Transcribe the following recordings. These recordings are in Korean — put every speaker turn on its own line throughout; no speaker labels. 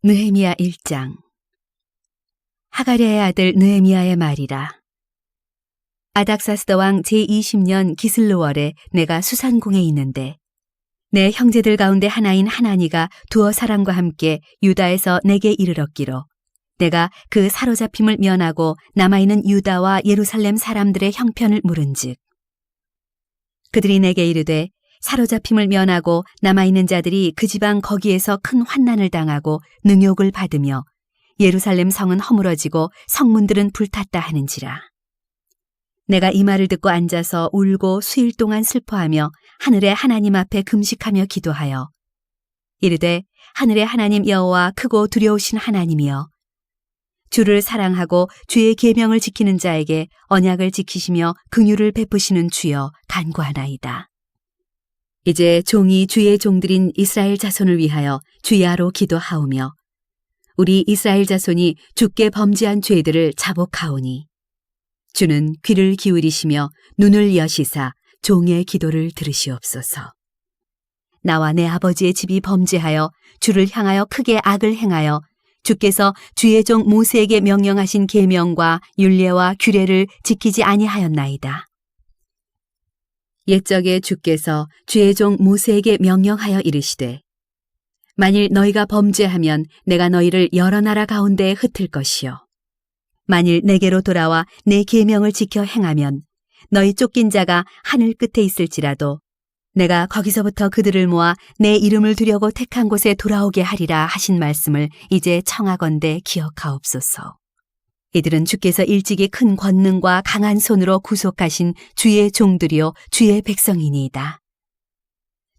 느헤미야 1장. 하가랴의 아들 느헤미야의 말이라. 아닥사스다 왕 제20년 기슬르월에 내가 수산궁에 있는데 내 형제들 가운데 하나인 하나니가 두어 사람과 함께 유다에서 내게 이르렀기로 내가 그 사로잡힘을 면하고 남아있는 유다와 예루살렘 사람들의 형편을 물은즉 그들이 내게 이르되 사로잡힘을 면하고 남아있는 자들이 그 지방 거기에서 큰 환난을 당하고 능욕을 받으며 예루살렘 성은 허물어지고 성문들은 불탔다 하는지라. 내가 이 말을 듣고 앉아서 울고 수일 동안 슬퍼하며 하늘의 하나님 앞에 금식하며 기도하여 이르되 하늘의 하나님 여호와 크고 두려우신 하나님이여 주를 사랑하고 주의 계명을 지키는 자에게 언약을 지키시며 긍휼을 베푸시는 주여 간구하나이다. 이제 종이 주의 종들인 이스라엘 자손을 위하여 주야로 기도하오며 우리 이스라엘 자손이 주께 범죄한 죄들을 자복하오니 주는 귀를 기울이시며 눈을 여시사 종의 기도를 들으시옵소서. 나와 내 아버지의 집이 범죄하여 주를 향하여 크게 악을 행하여 주께서 주의 종 모세에게 명령하신 계명과 율례와 규례를 지키지 아니하였나이다. 옛적에 주께서 주의 종 모세에게 명령하여 이르시되 만일 너희가 범죄하면 내가 너희를 여러 나라 가운데에 흩을 것이요 만일 내게로 돌아와 내 계명을 지켜 행하면 너희 쫓긴 자가 하늘 끝에 있을지라도 내가 거기서부터 그들을 모아 내 이름을 두려고 택한 곳에 돌아오게 하리라 하신 말씀을 이제 청하건대 기억하옵소서. 이들은 주께서 일찍이 큰 권능과 강한 손으로 구속하신 주의 종들이요 주의 백성이니이다.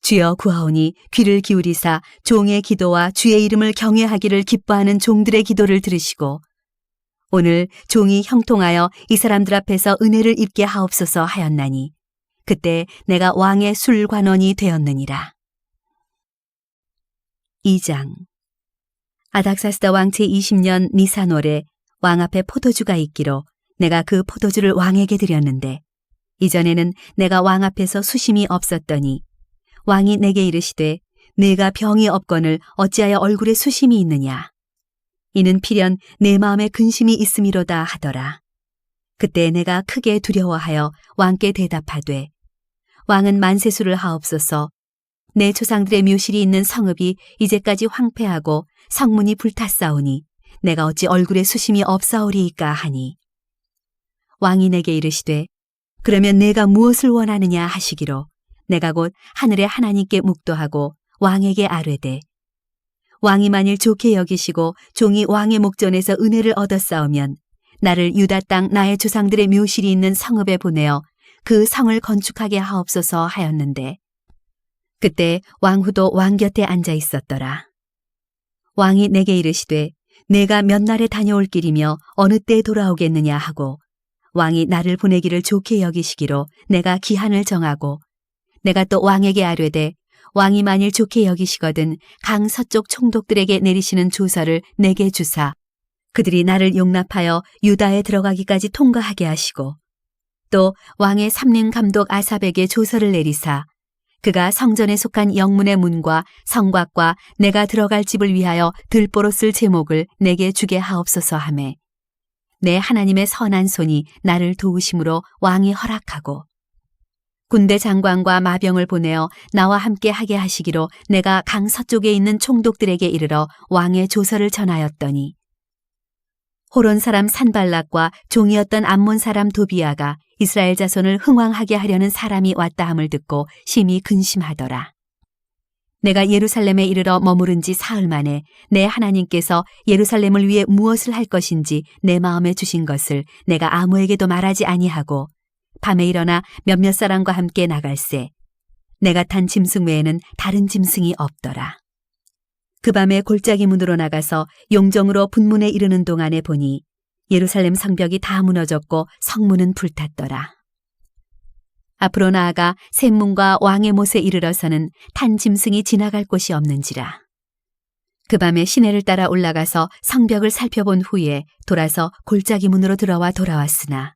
주여 구하오니 귀를 기울이사 종의 기도와 주의 이름을 경외하기를 기뻐하는 종들의 기도를 들으시고 오늘 종이 형통하여 이 사람들 앞에서 은혜를 입게 하옵소서 하였나니 그때 내가 왕의 술관원이 되었느니라. 2장. 아닥사스다 왕 제20년 니산월에 왕 앞에 포도주가 있기로 내가 그 포도주를 왕에게 드렸는데 이전에는 내가 왕 앞에서 수심이 없었더니 왕이 내게 이르시되 내가 병이 없거늘 어찌하여 얼굴에 수심이 있느냐 이는 필연 내 마음에 근심이 있음이로다 하더라. 그때 내가 크게 두려워하여 왕께 대답하되 왕은 만세수를 하옵소서. 내 조상들의 묘실이 있는 성읍이 이제까지 황폐하고 성문이 불탔사오니 내가 어찌 얼굴에 수심이 없사오리이까 하니 왕이 내게 이르시되 그러면 내가 무엇을 원하느냐 하시기로 내가 곧 하늘의 하나님께 묵도하고 왕에게 아뢰되 왕이 만일 좋게 여기시고 종이 왕의 목전에서 은혜를 얻었사오면 나를 유다 땅 나의 조상들의 묘실이 있는 성읍에 보내어 그 성을 건축하게 하옵소서 하였는데 그때 왕후도 왕 곁에 앉아 있었더라. 왕이 내게 이르시되 내가 몇 날에 다녀올 길이며 어느 때 돌아오겠느냐 하고 왕이 나를 보내기를 좋게 여기시기로 내가 기한을 정하고 내가 또 왕에게 아뢰되 왕이 만일 좋게 여기시거든 강 서쪽 총독들에게 내리시는 조서를 내게 주사 그들이 나를 용납하여 유다에 들어가기까지 통과하게 하시고 또 왕의 삼림 감독 아삽에게 조서를 내리사 그가 성전에 속한 영문의 문과 성곽과 내가 들어갈 집을 위하여 들보로 쓸 제목을 내게 주게 하옵소서 하매 내 하나님의 선한 손이 나를 도우심으로 왕이 허락하고 군대 장관과 마병을 보내어 나와 함께 하게 하시기로 내가 강 서쪽에 있는 총독들에게 이르러 왕의 조서를 전하였더니 호론 사람 산발락과 종이었던 암몬 사람 도비아가 이스라엘 자손을 흥왕하게 하려는 사람이 왔다 함을 듣고 심히 근심하더라. 내가 예루살렘에 이르러 머무른 지 사흘 만에 내 하나님께서 예루살렘을 위해 무엇을 할 것인지 내 마음에 주신 것을 내가 아무에게도 말하지 아니하고 밤에 일어나 몇몇 사람과 함께 나갈새 내가 탄 짐승 외에는 다른 짐승이 없더라. 그 밤에 골짜기 문으로 나가서 용정으로 분문에 이르는 동안에 보니 예루살렘 성벽이 다 무너졌고 성문은 불탔더라. 앞으로 나아가 샘문과 왕의 못에 이르러서는 탄 짐승이 지나갈 곳이 없는지라. 그 밤에 시내를 따라 올라가서 성벽을 살펴본 후에 돌아서 골짜기 문으로 들어와 돌아왔으나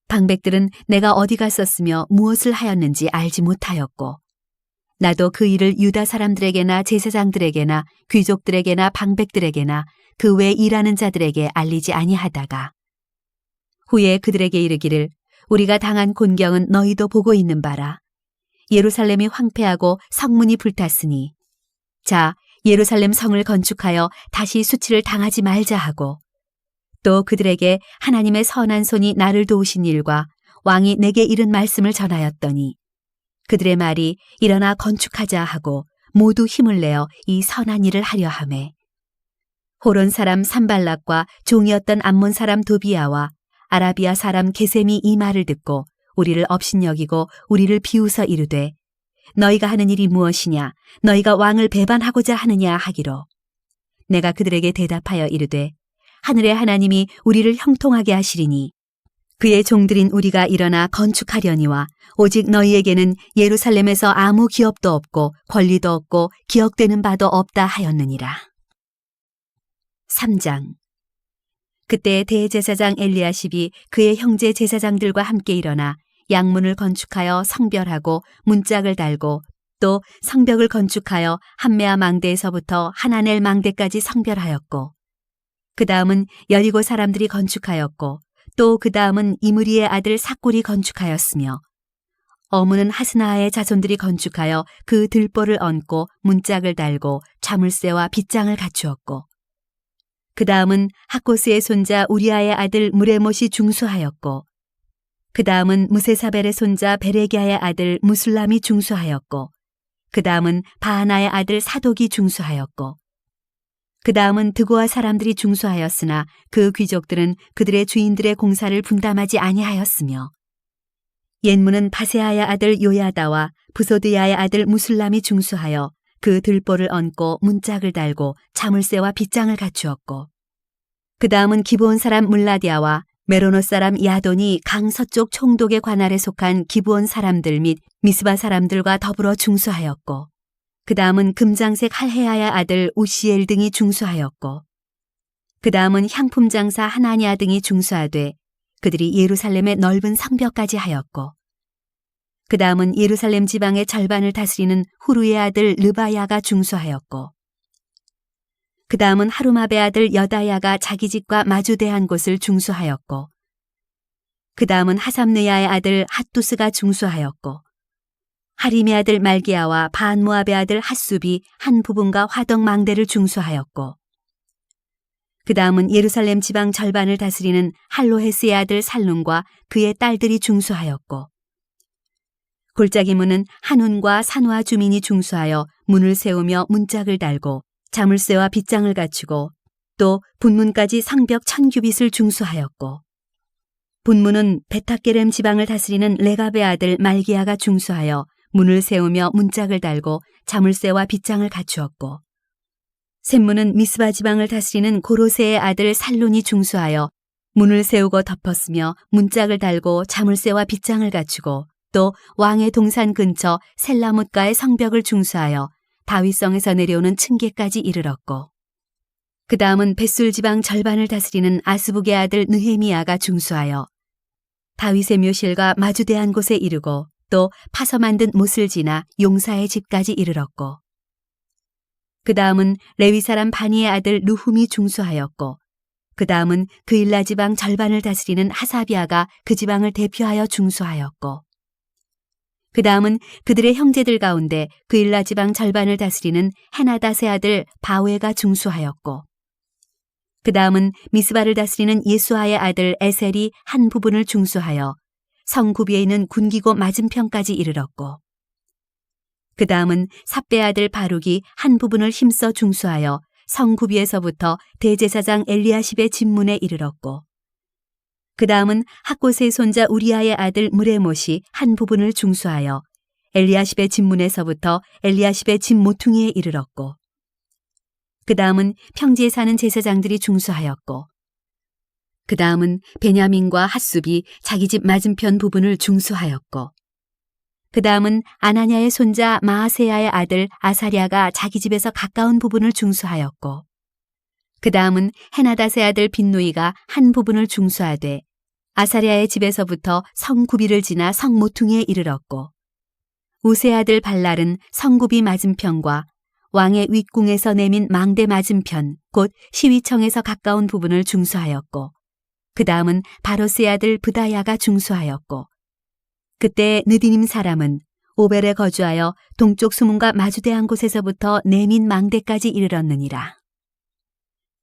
방백들은 내가 어디 갔었으며 무엇을 하였는지 알지 못하였고 나도 그 일을 유다 사람들에게나 제사장들에게나 귀족들에게나 방백들에게나 그 외 일하는 자들에게 알리지 아니하다가 후에 그들에게 이르기를 우리가 당한 곤경은 너희도 보고 있는 바라. 예루살렘이 황폐하고 성문이 불탔으니 자 예루살렘 성을 건축하여 다시 수치를 당하지 말자 하고 또 그들에게 하나님의 선한 손이 나를 도우신 일과 왕이 내게 이른 말씀을 전하였더니 그들의 말이 일어나 건축하자 하고 모두 힘을 내어 이 선한 일을 하려 하매 호론 사람 산발락과 종이었던 암몬 사람 도비아와 아라비아 사람 게셈이 이 말을 듣고 우리를 업신여기고 우리를 비웃어 이르되 너희가 하는 일이 무엇이냐 너희가 왕을 배반하고자 하느냐 하기로 내가 그들에게 대답하여 이르되 하늘의 하나님이 우리를 형통하게 하시리니 그의 종들인 우리가 일어나 건축하려니와 오직 너희에게는 예루살렘에서 아무 기업도 없고 권리도 없고 기억되는 바도 없다 하였느니라. 3장. 그때 대제사장 엘리야십이 그의 형제 제사장들과 함께 일어나 양문을 건축하여 성별하고 문짝을 달고 또 성벽을 건축하여 함메아 망대에서부터 하나넬 망대까지 성별하였고 그 다음은 여리고 사람들이 건축하였고 또 그 다음은 이므리의 아들 삭골이 건축하였으며 어무는 하스나의 자손들이 건축하여 그 들보를 얹고 문짝을 달고 자물쇠와 빗장을 갖추었고 그 다음은 하코스의 손자 우리아의 아들 무레못이 중수하였고 그 다음은 무세사벨의 손자 베레기아의 아들 무술람이 중수하였고 그 다음은 바하나의 아들 사독이 중수하였고 그 다음은 드고아 사람들이 중수하였으나 그 귀족들은 그들의 주인들의 공사를 분담하지 아니하였으며 옛문은 바세아의 아들 요야다와 부소드야의 아들 무술람이 중수하여 그 들보를 얹고 문짝을 달고 자물쇠와 빗장을 갖추었고 그 다음은 기브온 사람 물라디아와 메로노 사람 야돈이 강 서쪽 총독의 관할에 속한 기브온 사람들 및 미스바 사람들과 더불어 중수하였고 그 다음은 금장색 할헤야의 아들 우시엘 등이 중수하였고 그 다음은 향품 장사 하나니아 등이 중수하되 그들이 예루살렘의 넓은 성벽까지 하였고 그 다음은 예루살렘 지방의 절반을 다스리는 후루의 아들 르바야가 중수하였고 그 다음은 하루마베 아들 여다야가 자기 집과 마주대한 곳을 중수하였고 그 다음은 하삼느야의 아들 핫두스가 중수하였고 하림의 아들 말기야와 바한모압의 아들 핫숲이 한 부분과 화덕 망대를 중수하였고 그 다음은 예루살렘 지방 절반을 다스리는 할로헤스의 아들 살룸과 그의 딸들이 중수하였고 골짜기 문은 한운과 산화 주민이 중수하여 문을 세우며 문짝을 달고 자물쇠와 빗장을 갖추고 또 분문까지 성벽 1000규빗을 중수하였고 분문은 베타게렘 지방을 다스리는 레갑의 아들 말기야가 중수하여 문을 세우며 문짝을 달고 자물쇠와 빗장을 갖추었고 샘문은 미스바 지방을 다스리는 고로세의 아들 살론이 중수하여 문을 세우고 덮었으며 문짝을 달고 자물쇠와 빗장을 갖추고 또 왕의 동산 근처 셀라못가의 성벽을 중수하여 다윗성에서 내려오는 층계까지 이르렀고 그 다음은 벳술 지방 절반을 다스리는 아스북의 아들 느헤미야가 중수하여 다윗의 묘실과 마주대한 곳에 이르고 또 파서 만든 못을 지나 용사의 집까지 이르렀고 그 다음은 레위 사람 바니의 아들 루훔이 중수하였고 그 다음은 그일라 지방 절반을 다스리는 하사비아가 그 지방을 대표하여 중수하였고 그 다음은 그들의 형제들 가운데 그일라 지방 절반을 다스리는 헤나닷의 아들 바웨가 중수하였고 그 다음은 미스바를 다스리는 예수아의 아들 에셀이 한 부분을 중수하여 성구비에 있는 군기고 맞은편까지 이르렀고 그 다음은 삽베 아들 바룩이 한 부분을 힘써 중수하여 성구비에서부터 대제사장 엘리야십의 집문에 이르렀고 그 다음은 학곳의 손자 우리아의 아들 무레못이 한 부분을 중수하여 엘리야십의 집문에서부터 엘리야십의 집 모퉁이에 이르렀고 그 다음은 평지에 사는 제사장들이 중수하였고 그 다음은 베냐민과 핫숲이 자기 집 맞은편 부분을 중수하였고 그 다음은 아나냐의 손자 마아세야의 아들 아사랴가 자기 집에서 가까운 부분을 중수하였고 그 다음은 헤나닷의 아들 빈누이가 한 부분을 중수하되 아사랴의 집에서부터 성 구비를 지나 성 모퉁이에 이르렀고 우세 아들 발랄은 성굽이 맞은편과 왕의 윗궁에서 내민 망대 맞은편 곧 시위청에서 가까운 부분을 중수하였고 그 다음은 바로스의 아들 브다야가 중수하였고 그때 느디님 사람은 오벨에 거주하여 동쪽 수문과 마주대한 곳에서부터 내민 망대까지 이르렀느니라.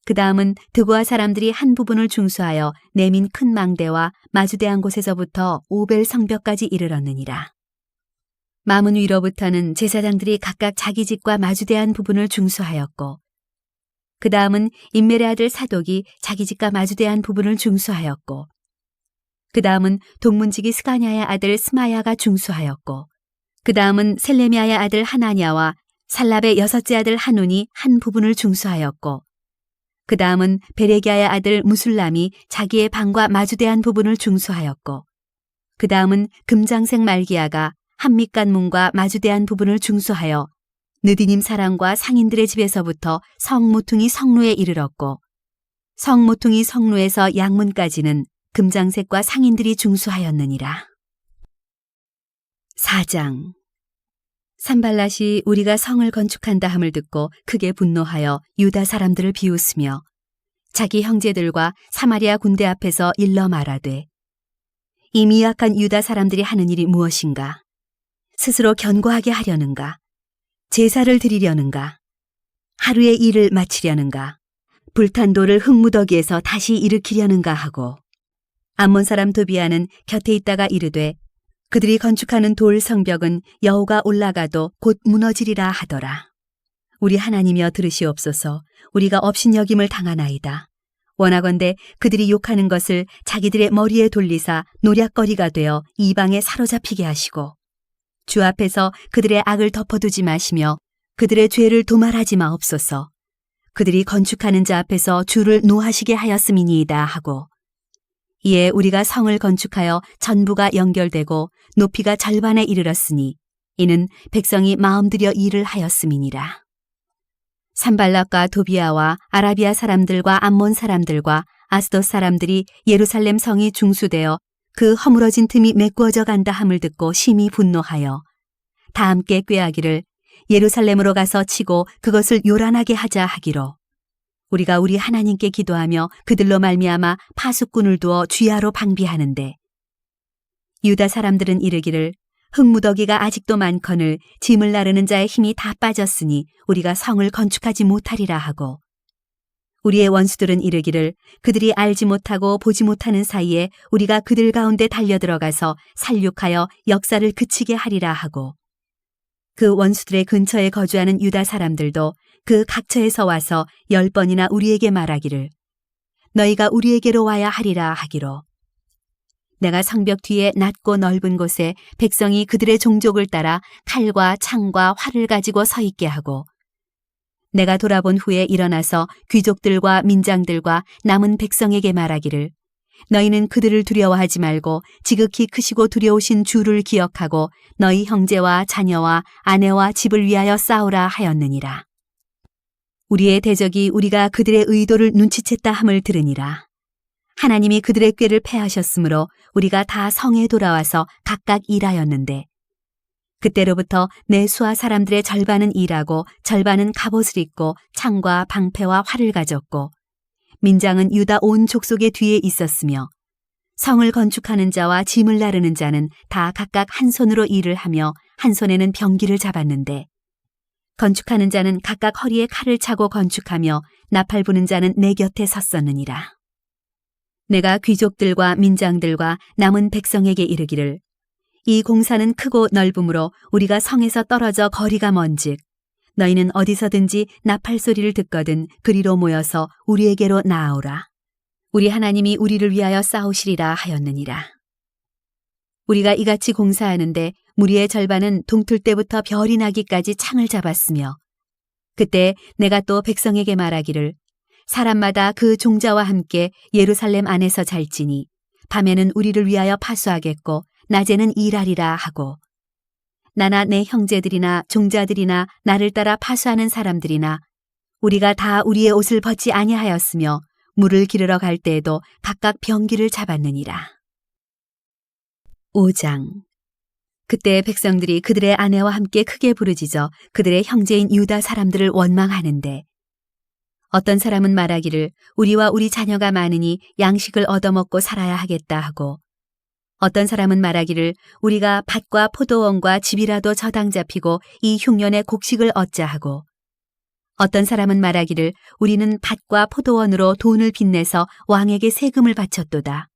그 다음은 드고아 사람들이 한 부분을 중수하여 내민 큰 망대와 마주대한 곳에서부터 오벨 성벽까지 이르렀느니라. 마문 위로부터는 제사장들이 각각 자기 집과 마주대한 부분을 중수하였고 그 다음은 임멜의 아들 사독이 자기 집과 마주대한 부분을 중수하였고 그 다음은 동문지기 스가냐의 아들 스마야가 중수하였고 그 다음은 셀레미아의 아들 하나냐와 살랍의 여섯째 아들 하눈이 한 부분을 중수하였고 그 다음은 베레기야의 아들 무술람이 자기의 방과 마주대한 부분을 중수하였고 그 다음은 금장색 말기야가 한밑간 문과 마주대한 부분을 중수하여 느디님 사람과 상인들의 집에서부터 성모퉁이 성루에 이르렀고 성모퉁이 성루에서 양문까지는 금장색과 상인들이 중수하였느니라. 4장. 산발랏이 우리가 성을 건축한다 함을 듣고 크게 분노하여 유다 사람들을 비웃으며 자기 형제들과 사마리아 군대 앞에서 일러 말하되 이 미약한 유다 사람들이 하는 일이 무엇인가? 스스로 견고하게 하려는가? 제사를 드리려는가? 하루의 일을 마치려는가? 불탄 돌을 흙무더기에서 다시 일으키려는가 하고 암몬 사람 도비아는 곁에 있다가 이르되 그들이 건축하는 돌 성벽은 여호가 올라가도 곧 무너지리라 하더라. 우리 하나님이여 들으시옵소서. 우리가 업신여김을 당하나이다. 원하건대 그들이 욕하는 것을 자기들의 머리에 돌리사 노략거리가 되어 이방에 사로잡히게 하시고 주 앞에서 그들의 악을 덮어두지 마시며 그들의 죄를 도말하지 마옵소서. 그들이 건축하는 자 앞에서 주를 노하시게 하였음이니이다 하고 이에 우리가 성을 건축하여 전부가 연결되고 높이가 절반에 이르렀으니 이는 백성이 마음들여 일을 하였음이니라. 산발락과 도비아와 아라비아 사람들과 암몬 사람들과 아스돗 사람들이 예루살렘 성이 중수되어 그 허물어진 틈이 메꾸어져 간다 함을 듣고 심히 분노하여 다 함께 꾀하기를 예루살렘으로 가서 치고 그것을 요란하게 하자 하기로 우리가 우리 하나님께 기도하며 그들로 말미암아 파수꾼을 두어 쥐하로 방비하는데 유다 사람들은 이르기를 흙무더기가 아직도 많거늘 짐을 나르는 자의 힘이 다 빠졌으니 우리가 성을 건축하지 못하리라 하고 우리의 원수들은 이르기를 그들이 알지 못하고 보지 못하는 사이에 우리가 그들 가운데 달려들어가서 살육하여 역사를 그치게 하리라 하고 그 원수들의 근처에 거주하는 유다 사람들도 그 각처에서 와서 10번이나 우리에게 말하기를 너희가 우리에게로 와야 하리라 하기로 내가 성벽 뒤에 낮고 넓은 곳에 백성이 그들의 종족을 따라 칼과 창과 활을 가지고 서 있게 하고 내가 돌아본 후에 일어나서 귀족들과 민장들과 남은 백성에게 말하기를 너희는 그들을 두려워하지 말고 지극히 크시고 두려우신 주를 기억하고 너희 형제와 자녀와 아내와 집을 위하여 싸우라 하였느니라. 우리의 대적이 우리가 그들의 의도를 눈치챘다 함을 들으니라. 하나님이 그들의 꾀를 패하셨으므로 우리가 다 성에 돌아와서 각각 일하였는데 그때로부터 내 수하 사람들의 절반은 일하고 절반은 갑옷을 입고 창과 방패와 활을 가졌고 민장은 유다 온 족속의 뒤에 있었으며 성을 건축하는 자와 짐을 나르는 자는 다 각각 한 손으로 일을 하며 한 손에는 병기를 잡았는데 건축하는 자는 각각 허리에 칼을 차고 건축하며 나팔 부는 자는 내 곁에 섰었느니라. 내가 귀족들과 민장들과 남은 백성에게 이르기를 이 공사는 크고 넓으므로 우리가 성에서 떨어져 거리가 먼즉 너희는 어디서든지 나팔 소리를 듣거든 그리로 모여서 우리에게로 나아오라. 우리 하나님이 우리를 위하여 싸우시리라 하였느니라. 우리가 이같이 공사하는데 무리의 절반은 동틀 때부터 별이 나기까지 창을 잡았으며 그때 내가 또 백성에게 말하기를 사람마다 그 종자와 함께 예루살렘 안에서 잘지니 밤에는 우리를 위하여 파수하겠고 낮에는 일하리라 하고 나나 내 형제들이나 종자들이나 나를 따라 파수하는 사람들이나 우리가 다 우리의 옷을 벗지 아니하였으며 물을 기르러 갈 때에도 각각 병기를 잡았느니라. 5장. 그때 백성들이 그들의 아내와 함께 크게 부르짖어 그들의 형제인 유다 사람들을 원망하는데 어떤 사람은 말하기를 우리와 우리 자녀가 많으니 양식을 얻어먹고 살아야 하겠다 하고 어떤 사람은 말하기를 우리가 밭과 포도원과 집이라도 저당 잡히고 이 흉년에 곡식을 얻자 하고 어떤 사람은 말하기를 우리는 밭과 포도원으로 돈을 빚내서 왕에게 세금을 바쳤도다.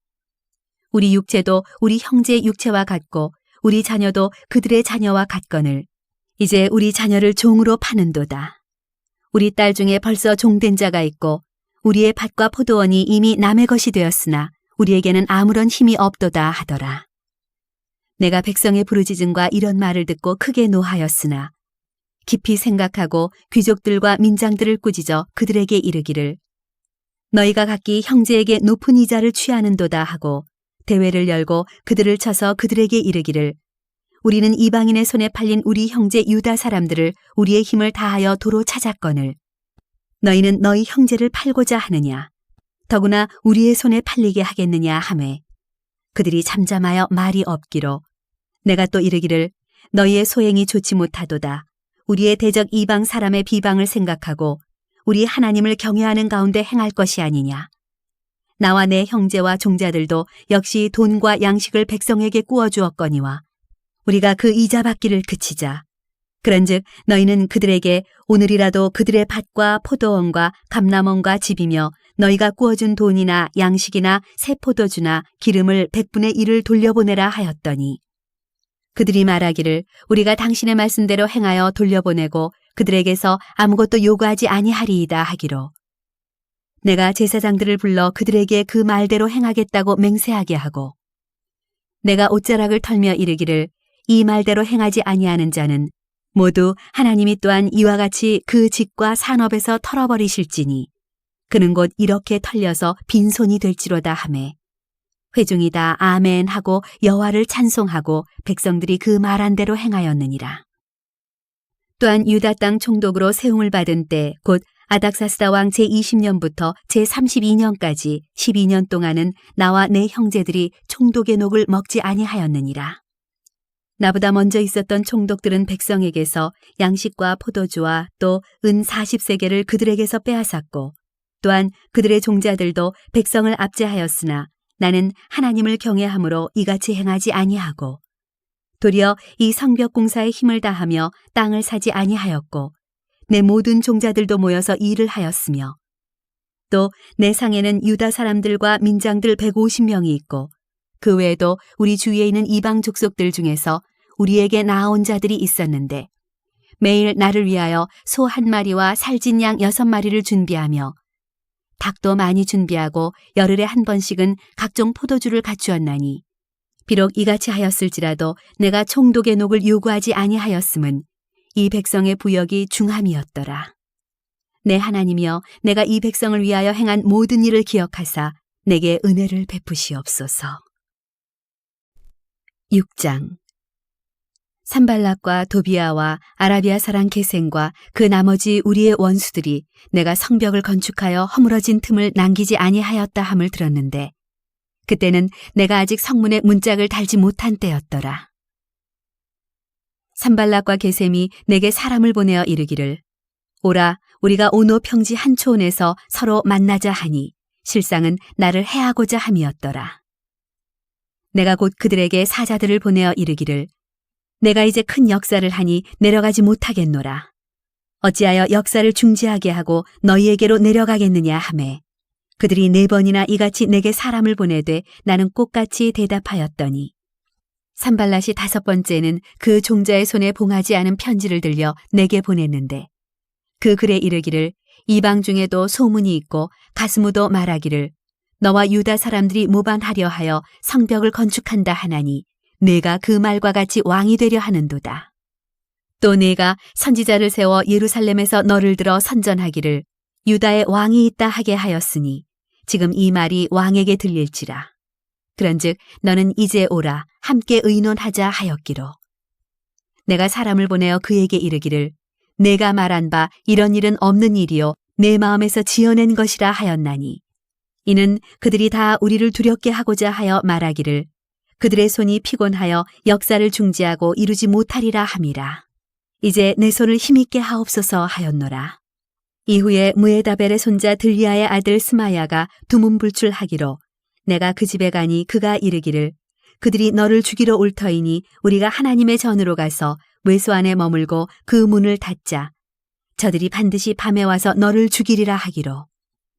우리 육체도 우리 형제의 육체와 같고 우리 자녀도 그들의 자녀와 같거늘 이제 우리 자녀를 종으로 파는도다. 우리 딸 중에 벌써 종된 자가 있고 우리의 밭과 포도원이 이미 남의 것이 되었으나 우리에게는 아무런 힘이 없도다 하더라. 내가 백성의 부르짖음과 이런 말을 듣고 크게 노하였으나 깊이 생각하고 귀족들과 민장들을 꾸짖어 그들에게 이르기를 너희가 각기 형제에게 높은 이자를 취하는도다 하고 대회를 열고 그들을 쳐서 그들에게 이르기를 우리는 이방인의 손에 팔린 우리 형제 유다 사람들을 우리의 힘을 다하여 도로 찾았거늘 너희는 너희 형제를 팔고자 하느냐 더구나 우리의 손에 팔리게 하겠느냐 하매 그들이 잠잠하여 말이 없기로 내가 또 이르기를 너희의 소행이 좋지 못하도다. 우리의 대적 이방 사람의 비방을 생각하고 우리 하나님을 경외하는 가운데 행할 것이 아니냐. 나와 내 형제와 종자들도 역시 돈과 양식을 백성에게 구워주었거니와 우리가 그 이자 받기를 그치자. 그런즉 너희는 그들에게 오늘이라도 그들의 밭과 포도원과 감람원과 집이며 너희가 구워준 돈이나 양식이나 새 포도주나 기름을 100분의 1을 돌려보내라 하였더니 그들이 말하기를 우리가 당신의 말씀대로 행하여 돌려보내고 그들에게서 아무것도 요구하지 아니하리이다 하기로 내가 제사장들을 불러 그들에게 그 말대로 행하겠다고 맹세하게 하고 내가 옷자락을 털며 이르기를 이 말대로 행하지 아니하는 자는 모두 하나님이 또한 이와 같이 그 집과 산업에서 털어버리실지니 그는 곧 이렇게 털려서 빈손이 될지로다 하매 회중이 다 아멘 하고 여호와를 찬송하고 백성들이 그 말한 대로 행하였느니라. 또한 유다 땅 총독으로 세움을 받은 때 곧 아닥사스다 왕 제20년부터 제32년까지 12년 동안은 나와 내 형제들이 총독의 녹을 먹지 아니하였느니라. 나보다 먼저 있었던 총독들은 백성에게서 양식과 포도주와 또 은 40세겔을 그들에게서 빼앗았고 또한 그들의 종자들도 백성을 압제하였으나 나는 하나님을 경외함으로 이같이 행하지 아니하고 도리어 이 성벽 공사에 힘을 다하며 땅을 사지 아니하였고 내 모든 종자들도 모여서 일을 하였으며 또 내 상에는 유다 사람들과 민장들 150명이 있고 그 외에도 우리 주위에 있는 이방 족속들 중에서 우리에게 나아온 자들이 있었는데 매일 나를 위하여 소 1마리와 살진 양 6마리를 준비하며 닭도 많이 준비하고 열흘에 한 번씩은 각종 포도주를 갖추었나니 비록 이같이 하였을지라도 내가 총독의 녹을 요구하지 아니하였음은 이 백성의 부역이 중함이었더라. 내 하나님이여 내가 이 백성을 위하여 행한 모든 일을 기억하사 내게 은혜를 베푸시옵소서. 6장 산발락과 도비아와 아라비아 사람 게셈과 그 나머지 우리의 원수들이 내가 성벽을 건축하여 허물어진 틈을 남기지 아니하였다 함을 들었는데 그때는 내가 아직 성문에 문짝을 달지 못한 때였더라. 산발락과 게셈이 내게 사람을 보내어 이르기를 오라 우리가 오노 평지 한 초원에서 서로 만나자 하니 실상은 나를 해하고자 함이었더라. 내가 곧 그들에게 사자들을 보내어 이르기를 내가 이제 큰 역사를 하니 내려가지 못하겠노라. 어찌하여 역사를 중지하게 하고 너희에게로 내려가겠느냐 하매 그들이 4번이나 이같이 내게 사람을 보내되 나는 꽃같이 대답하였더니 산발랏이 5번째는 그 종자의 손에 봉하지 않은 편지를 들려 내게 보냈는데 그 글에 이르기를 이방 중에도 소문이 있고 가스무도 말하기를 너와 유다 사람들이 모반하려 하여 성벽을 건축한다 하나니 내가 그 말과 같이 왕이 되려 하는도다. 또 내가 선지자를 세워 예루살렘에서 너를 들어 선전하기를 유다의 왕이 있다 하게 하였으니 지금 이 말이 왕에게 들릴지라. 그런즉 너는 이제 오라 함께 의논하자 하였기로. 내가 사람을 보내어 그에게 이르기를 내가 말한 바 이런 일은 없는 일이요 내 마음에서 지어낸 것이라 하였나니 이는 그들이 다 우리를 두렵게 하고자 하여 말하기를 그들의 손이 피곤하여 역사를 중지하고 이루지 못하리라 함이라. 이제 내 손을 힘있게 하옵소서 하였노라. 이후에 무에다벨의 손자 들리아의 아들 스마야가 두문불출하기로 내가 그 집에 가니 그가 이르기를 그들이 너를 죽이러 올 터이니 우리가 하나님의 전으로 가서 외소 안에 머물고 그 문을 닫자. 저들이 반드시 밤에 와서 너를 죽이리라 하기로.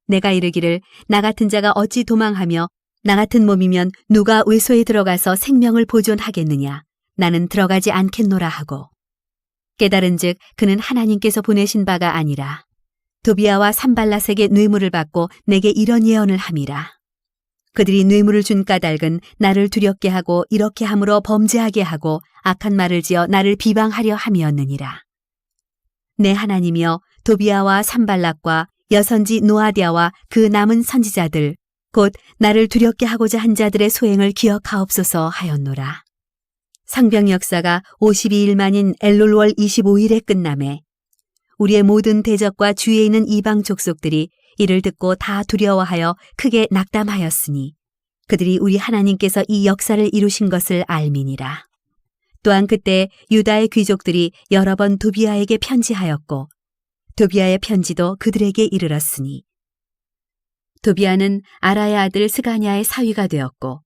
내가 이르기를 나 같은 자가 어찌 도망하며 나 같은 몸이면 누가 외소에 들어가서 생명을 보존하겠느냐. 나는 들어가지 않겠노라 하고. 깨달은즉 그는 하나님께서 보내신 바가 아니라 도비아와 산발랏에게 뇌물을 받고 내게 이런 예언을 함이라. 그들이 뇌물을 준 까닭은 나를 두렵게 하고 이렇게 함으로 범죄하게 하고 악한 말을 지어 나를 비방하려 함이었느니라. 내 하나님이여 도비아와 산발락과 여선지 노아디아와 그 남은 선지자들 곧 나를 두렵게 하고자 한 자들의 소행을 기억하옵소서 하였노라. 상병 역사가 52일 만인 엘룰월 25일에 끝남에 우리의 모든 대적과 주위에 있는 이방 족속들이 이를 듣고 다 두려워하여 크게 낙담하였으니 그들이 우리 하나님께서 이 역사를 이루신 것을 알미니라. 또한 그때 유다의 귀족들이 여러 번 도비아에게 편지하였고 도비아의 편지도 그들에게 이르렀으니 도비아는 아라의 아들 스가냐의 사위가 되었고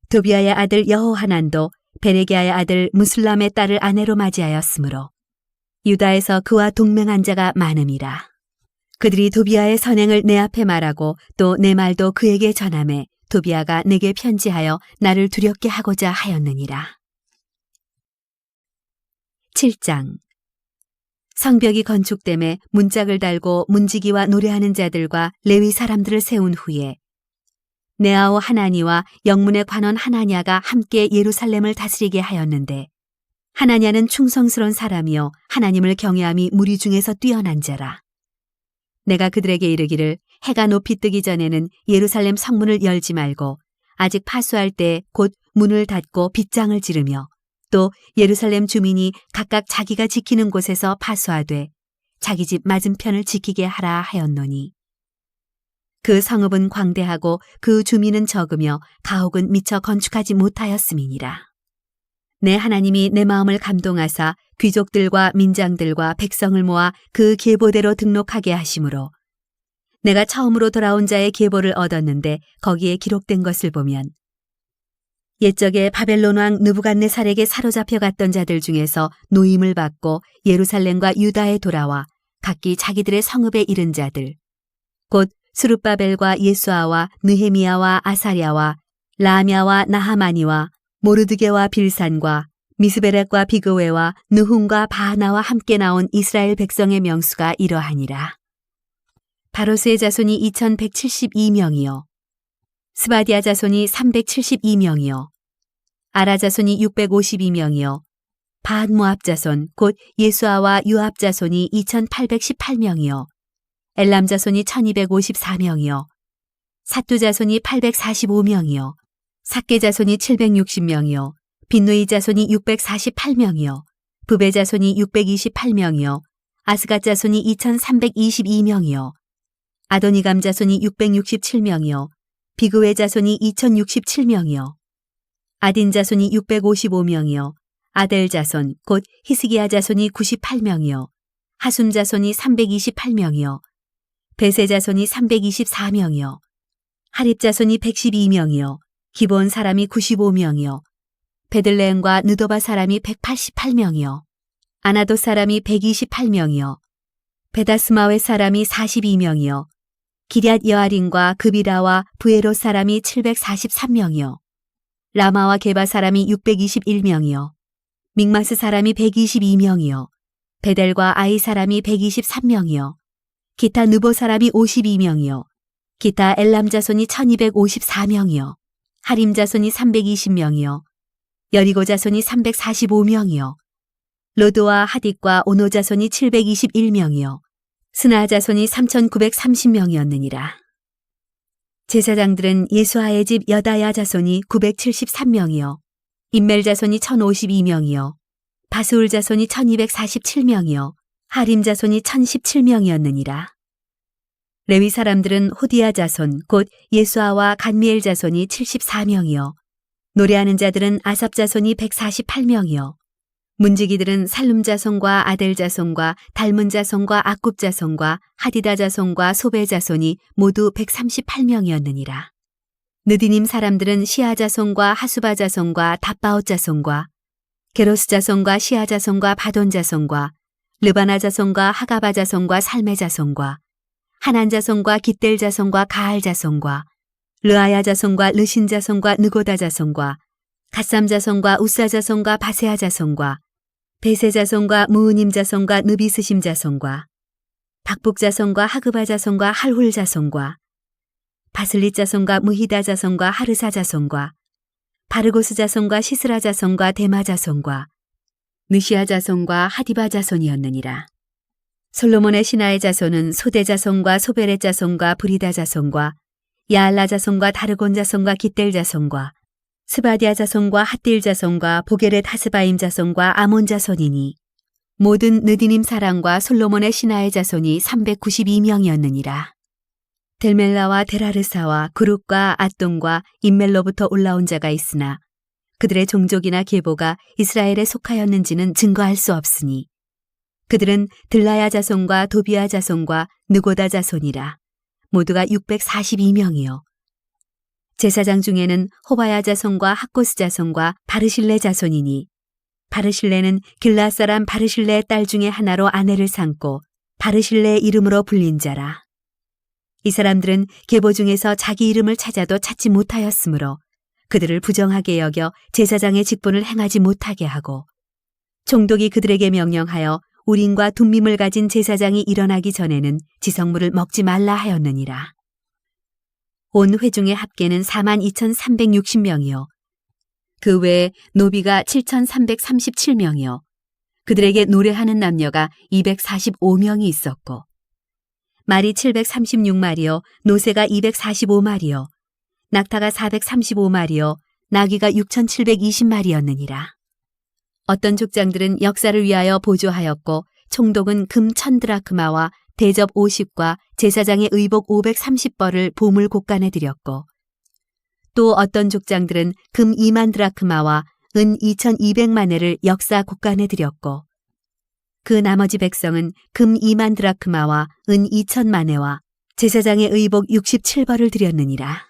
도비아의 아들 여호하난도 베레기야의 아들 무술람의 딸을 아내로 맞이하였으므로 유다에서 그와 동맹한 자가 많음이라. 그들이 도비아의 선행을 내 앞에 말하고 또 내 말도 그에게 전하매 도비아가 내게 편지하여 나를 두렵게 하고자 하였느니라. 7장 성벽이 건축됨에 문짝을 달고 문지기와 노래하는 자들과 레위 사람들을 세운 후에 네아오 하나니와 영문의 관원 하나냐가 함께 예루살렘을 다스리게 하였는데 하나냐는 충성스러운 사람이요 하나님을 경외함이 무리 중에서 뛰어난 자라. 내가 그들에게 이르기를 해가 높이 뜨기 전에는 예루살렘 성문을 열지 말고 아직 파수할 때 곧 문을 닫고 빗장을 지르며 또 예루살렘 주민이 각각 자기가 지키는 곳에서 파수하되 자기 집 맞은편을 지키게 하라 하였노니 그 성읍은 광대하고 그 주민은 적으며 가옥은 미처 건축하지 못하였음이니라. 내 하나님이 내 마음을 감동하사 귀족들과 민장들과 백성을 모아 그 계보대로 등록하게 하심으로 내가 처음으로 돌아온 자의 계보를 얻었는데 거기에 기록된 것을 보면 옛적에 바벨론 왕 느부갓네살에게 사로잡혀 갔던 자들 중에서 노임을 받고 예루살렘과 유다에 돌아와 각기 자기들의 성읍에 이른 자들 곧 스룹바벨과 예수아와 느헤미야와 아사랴와 라미야와 나하마니와 모르드게와 빌산과 미스베렉과 비그웨와 느훔과 바하나와 함께 나온 이스라엘 백성의 명수가 이러하니라. 바로스의 자손이 2172명이요 스바디아 자손이 372명이요 아라 자손이 652명이요 바한모압 자손 곧 예수아와 유압 자손이 2818명이요 엘람 자손이 1254명이요 사투 자손이 845명이요 삭게 자손이 760명이요 빈누이 자손이 648명이요 부베 자손이 628명이요 아스갓 자손이 2322명이요 아도니감 자손이 667명이요 비그웨 자손이 2067명이요 아딘 자손이 655명이요 아델 자손 곧 히스기야 자손이 98명이요 하숨 자손이 328명이요 베세 자손이 324명이요 하립 자손이 112명이요 기본 사람이 95명이요 베들레헴과 느도바 사람이 188명이요 아나도 사람이 128명이요 베다스마웨 사람이 42명이요 기럇 여아린과 그비라와 부에로 사람이 743명이요 라마와 게바 사람이 621명이요 믹마스 사람이 122명이요 베델과 아이 사람이 123명이요 기타 느보 사람이 52명이요 기타 엘람 자손이 1254명이요 하림 자손이 320명이요 여리고 자손이 345명이요 로드와 하딕과 오노 자손이 721명이요 스나 자손이 3930명이었느니라. 제사장들은 예수아의 집 여다야 자손이 973명이요 임멜 자손이 1052명이요 바스울 자손이 1247명이요 하림 자손이 1017명이었느니라. 레위 사람들은 호디야 자손 곧 예수아와 간미엘 자손이 74명이요 노래하는 자들은 아삽 자손이 148명이요. 문지기들은 살룸 자손과 아델 자손과 달문 자손과 악굽 자손과 하디다 자손과 소베 자손이 모두 138명이었느니라. 느디님 사람들은 시아 자손과 하수바 자손과 답바옷 자손과 게로스 자손과 시아 자손과 바돈 자손과 르바나 자손과 하가바 자손과 살메 자손과 하난 자손과 깃델 자손과 가알 자손과 르아야 자손과 르신 자손과 느고다 자손과 갓삼 자손과 우사 자손과 바세아 자손과 베세 자손과 무으님 자손과 느비스심 자손과 박북 자손과 하그바 자손과 할훌 자손과 바슬릿 자손과 무히다 자손과 하르사 자손과 바르고스 자손과 시스라 자손과 데마 자손과 느시아 자손과 하디바 자손이었느니라. 솔로몬의 신하의 자손은 소대 자손과 소베렛 자손과 브리다 자손과 야알라 자손과 다르곤 자손과 깃델 자손과 스바디아 자손과 핫딜 자손과 보게렛 하스바임 자손과 아몬 자손이니 모든 느디님 사람과 솔로몬의 신하의 자손이 392명이었느니라. 델멜라와 데라르사와 구룹과 앗돈과 임멜로부터 올라온 자가 있으나 그들의 종족이나 계보가 이스라엘에 속하였는지는 증거할 수 없으니 그들은 들라야 자손과 도비아 자손과 느고다 자손이라. 모두가 642명이요. 제사장 중에는 호바야 자손과 학고스 자손과 바르실레 자손이니 바르실레는 길라 사람 바르실레의 딸 중에 하나로 아내를 삼고 바르실레의 이름으로 불린 자라. 이 사람들은 계보 중에서 자기 이름을 찾아도 찾지 못하였으므로 그들을 부정하게 여겨 제사장의 직분을 행하지 못하게 하고 총독이 그들에게 명령하여 우림과 둠밈을 가진 제사장이 일어나기 전에는 지성물을 먹지 말라 하였느니라. 온 회중의 합계는 42,360명이요. 그 외에 노비가 7,337명이요. 그들에게 노래하는 남녀가 245명이 있었고 말이 736마리요, 노새가 245마리요, 낙타가 435마리요, 나귀가 6,720마리였느니라. 어떤 족장들은 역사를 위하여 보조하였고 총독은 금 1,000드라크마와 대접 50과 제사장의 의복 530벌을 보물 곳간에 드렸고 또 어떤 족장들은 금 2만 드라크마와 은 2,200만회를 역사 곳간에 드렸고 그 나머지 백성은 금 2만 드라크마와 은 2,000만회와 제사장의 의복 67벌을 드렸느니라.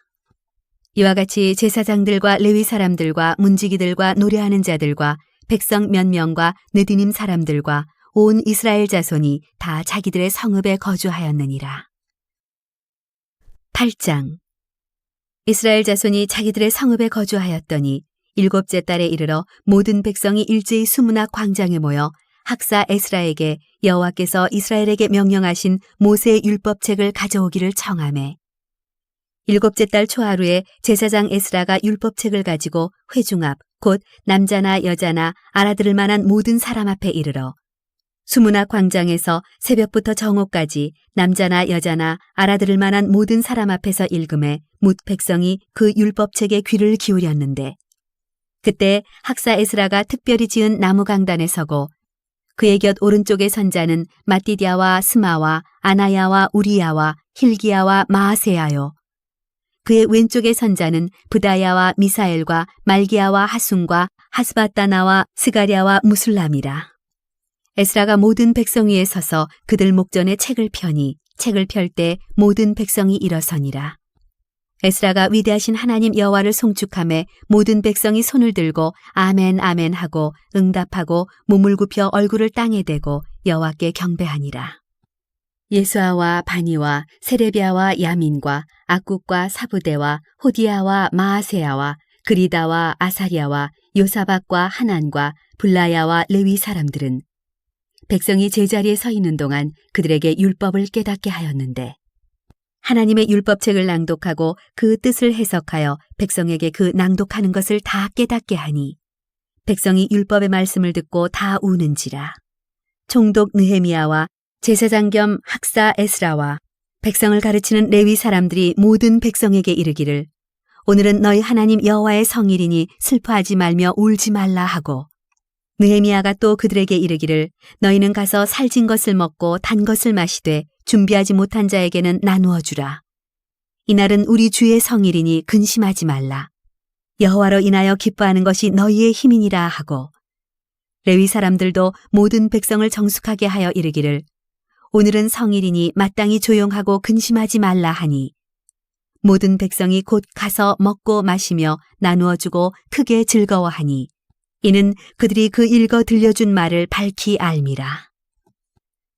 이와 같이 제사장들과 레위 사람들과 문지기들과 노래하는 자들과 백성 몇 명과 느디님 사람들과 온 이스라엘 자손이 다 자기들의 성읍에 거주하였느니라. 8장. 이스라엘 자손이 자기들의 성읍에 거주하였더니 7째 달에 이르러 모든 백성이 일제히 수문학 광장에 모여 학사 에스라에게 여호와께서 이스라엘에게 명령하신 모세의 율법책을 가져오기를 청하매 7째 달 초하루에 제사장 에스라가 율법책을 가지고 회중 앞 곧 남자나 여자나 알아들을 만한 모든 사람 앞에 이르러 수문학 광장에서 새벽부터 정오까지 남자나 여자나 알아들을 만한 모든 사람 앞에서 읽음에 뭇 백성이 그 율법책에 귀를 기울였는데 그때 학사 에스라가 특별히 지은 나무 강단에 서고 그의 곁 오른쪽에 선자는 마띠디아와 스마와 아나야와 우리야와 힐기야와 마아세야요. 그의 왼쪽에 선자는 부다야와 미사엘과 말기야와 하순과 하스바따나와 스가랴와 무술람이라. 에스라가 모든 백성 위에 서서 그들 목전에 책을 펴니 책을 펼 때 모든 백성이 일어서니라. 에스라가 위대하신 하나님 여호와를 송축하며 모든 백성이 손을 들고 아멘 아멘 하고 응답하고 몸을 굽혀 얼굴을 땅에 대고 여호와께 경배하니라. 예수아와 바니와 세레비아와 야민과 악국과 사부대와 호디야와 마아세야와 그리다와 아사리아와 요사박과 하난과 블라야와 레위 사람들은 백성이 제자리에 서 있는 동안 그들에게 율법을 깨닫게 하였는데 하나님의 율법책을 낭독하고 그 뜻을 해석하여 백성에게 그 낭독하는 것을 다 깨닫게 하니 백성이 율법의 말씀을 듣고 다 우는지라. 총독 느헤미야와 제사장 겸 학사 에스라와 백성을 가르치는 레위 사람들이 모든 백성에게 이르기를 오늘은 너희 하나님 여호와의 성일이니 슬퍼하지 말며 울지 말라 하고 느헤미야가 또 그들에게 이르기를 너희는 가서 살진 것을 먹고 단 것을 마시되 준비하지 못한 자에게는 나누어 주라. 이날은 우리 주의 성일이니 근심하지 말라. 여호와로 인하여 기뻐하는 것이 너희의 힘이니라 하고 레위 사람들도 모든 백성을 정숙하게 하여 이르기를 오늘은 성일이니 마땅히 조용하고 근심하지 말라 하니 모든 백성이 곧 가서 먹고 마시며 나누어 주고 크게 즐거워하니 이는 그들이 그 읽어 들려준 말을 밝히 알미라.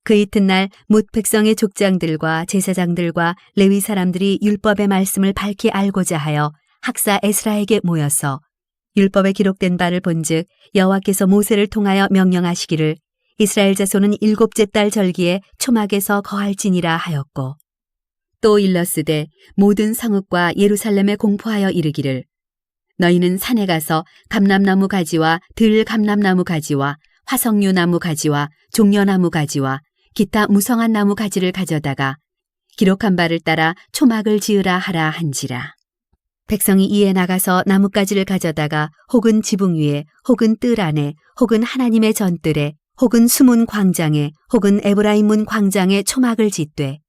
그 이튿날 뭇 백성의 족장들과 제사장들과 레위 사람들이 율법의 말씀을 밝히 알고자 하여 학사 에스라에게 모여서 율법에 기록된 바를 본즉 여호와께서 모세를 통하여 명령하시기를 이스라엘 자손은 7째 달 절기에 초막에서 거할지니라 하였고 또 일렀으되 모든 성읍과 예루살렘에 공포하여 이르기를 너희는 산에 가서 감람나무 가지와 들 감람나무 가지와 화석류 나무 가지와 종려나무 가지와 기타 무성한 나무 가지를 가져다가 기록한 바를 따라 초막을 지으라 하라 한지라. 백성이 이에 나가서 나뭇가지를 가져다가 혹은 지붕 위에 혹은 뜰 안에 혹은 하나님의 전뜰에 혹은 수문 광장에 혹은 에브라임 문 광장에 초막을 짓되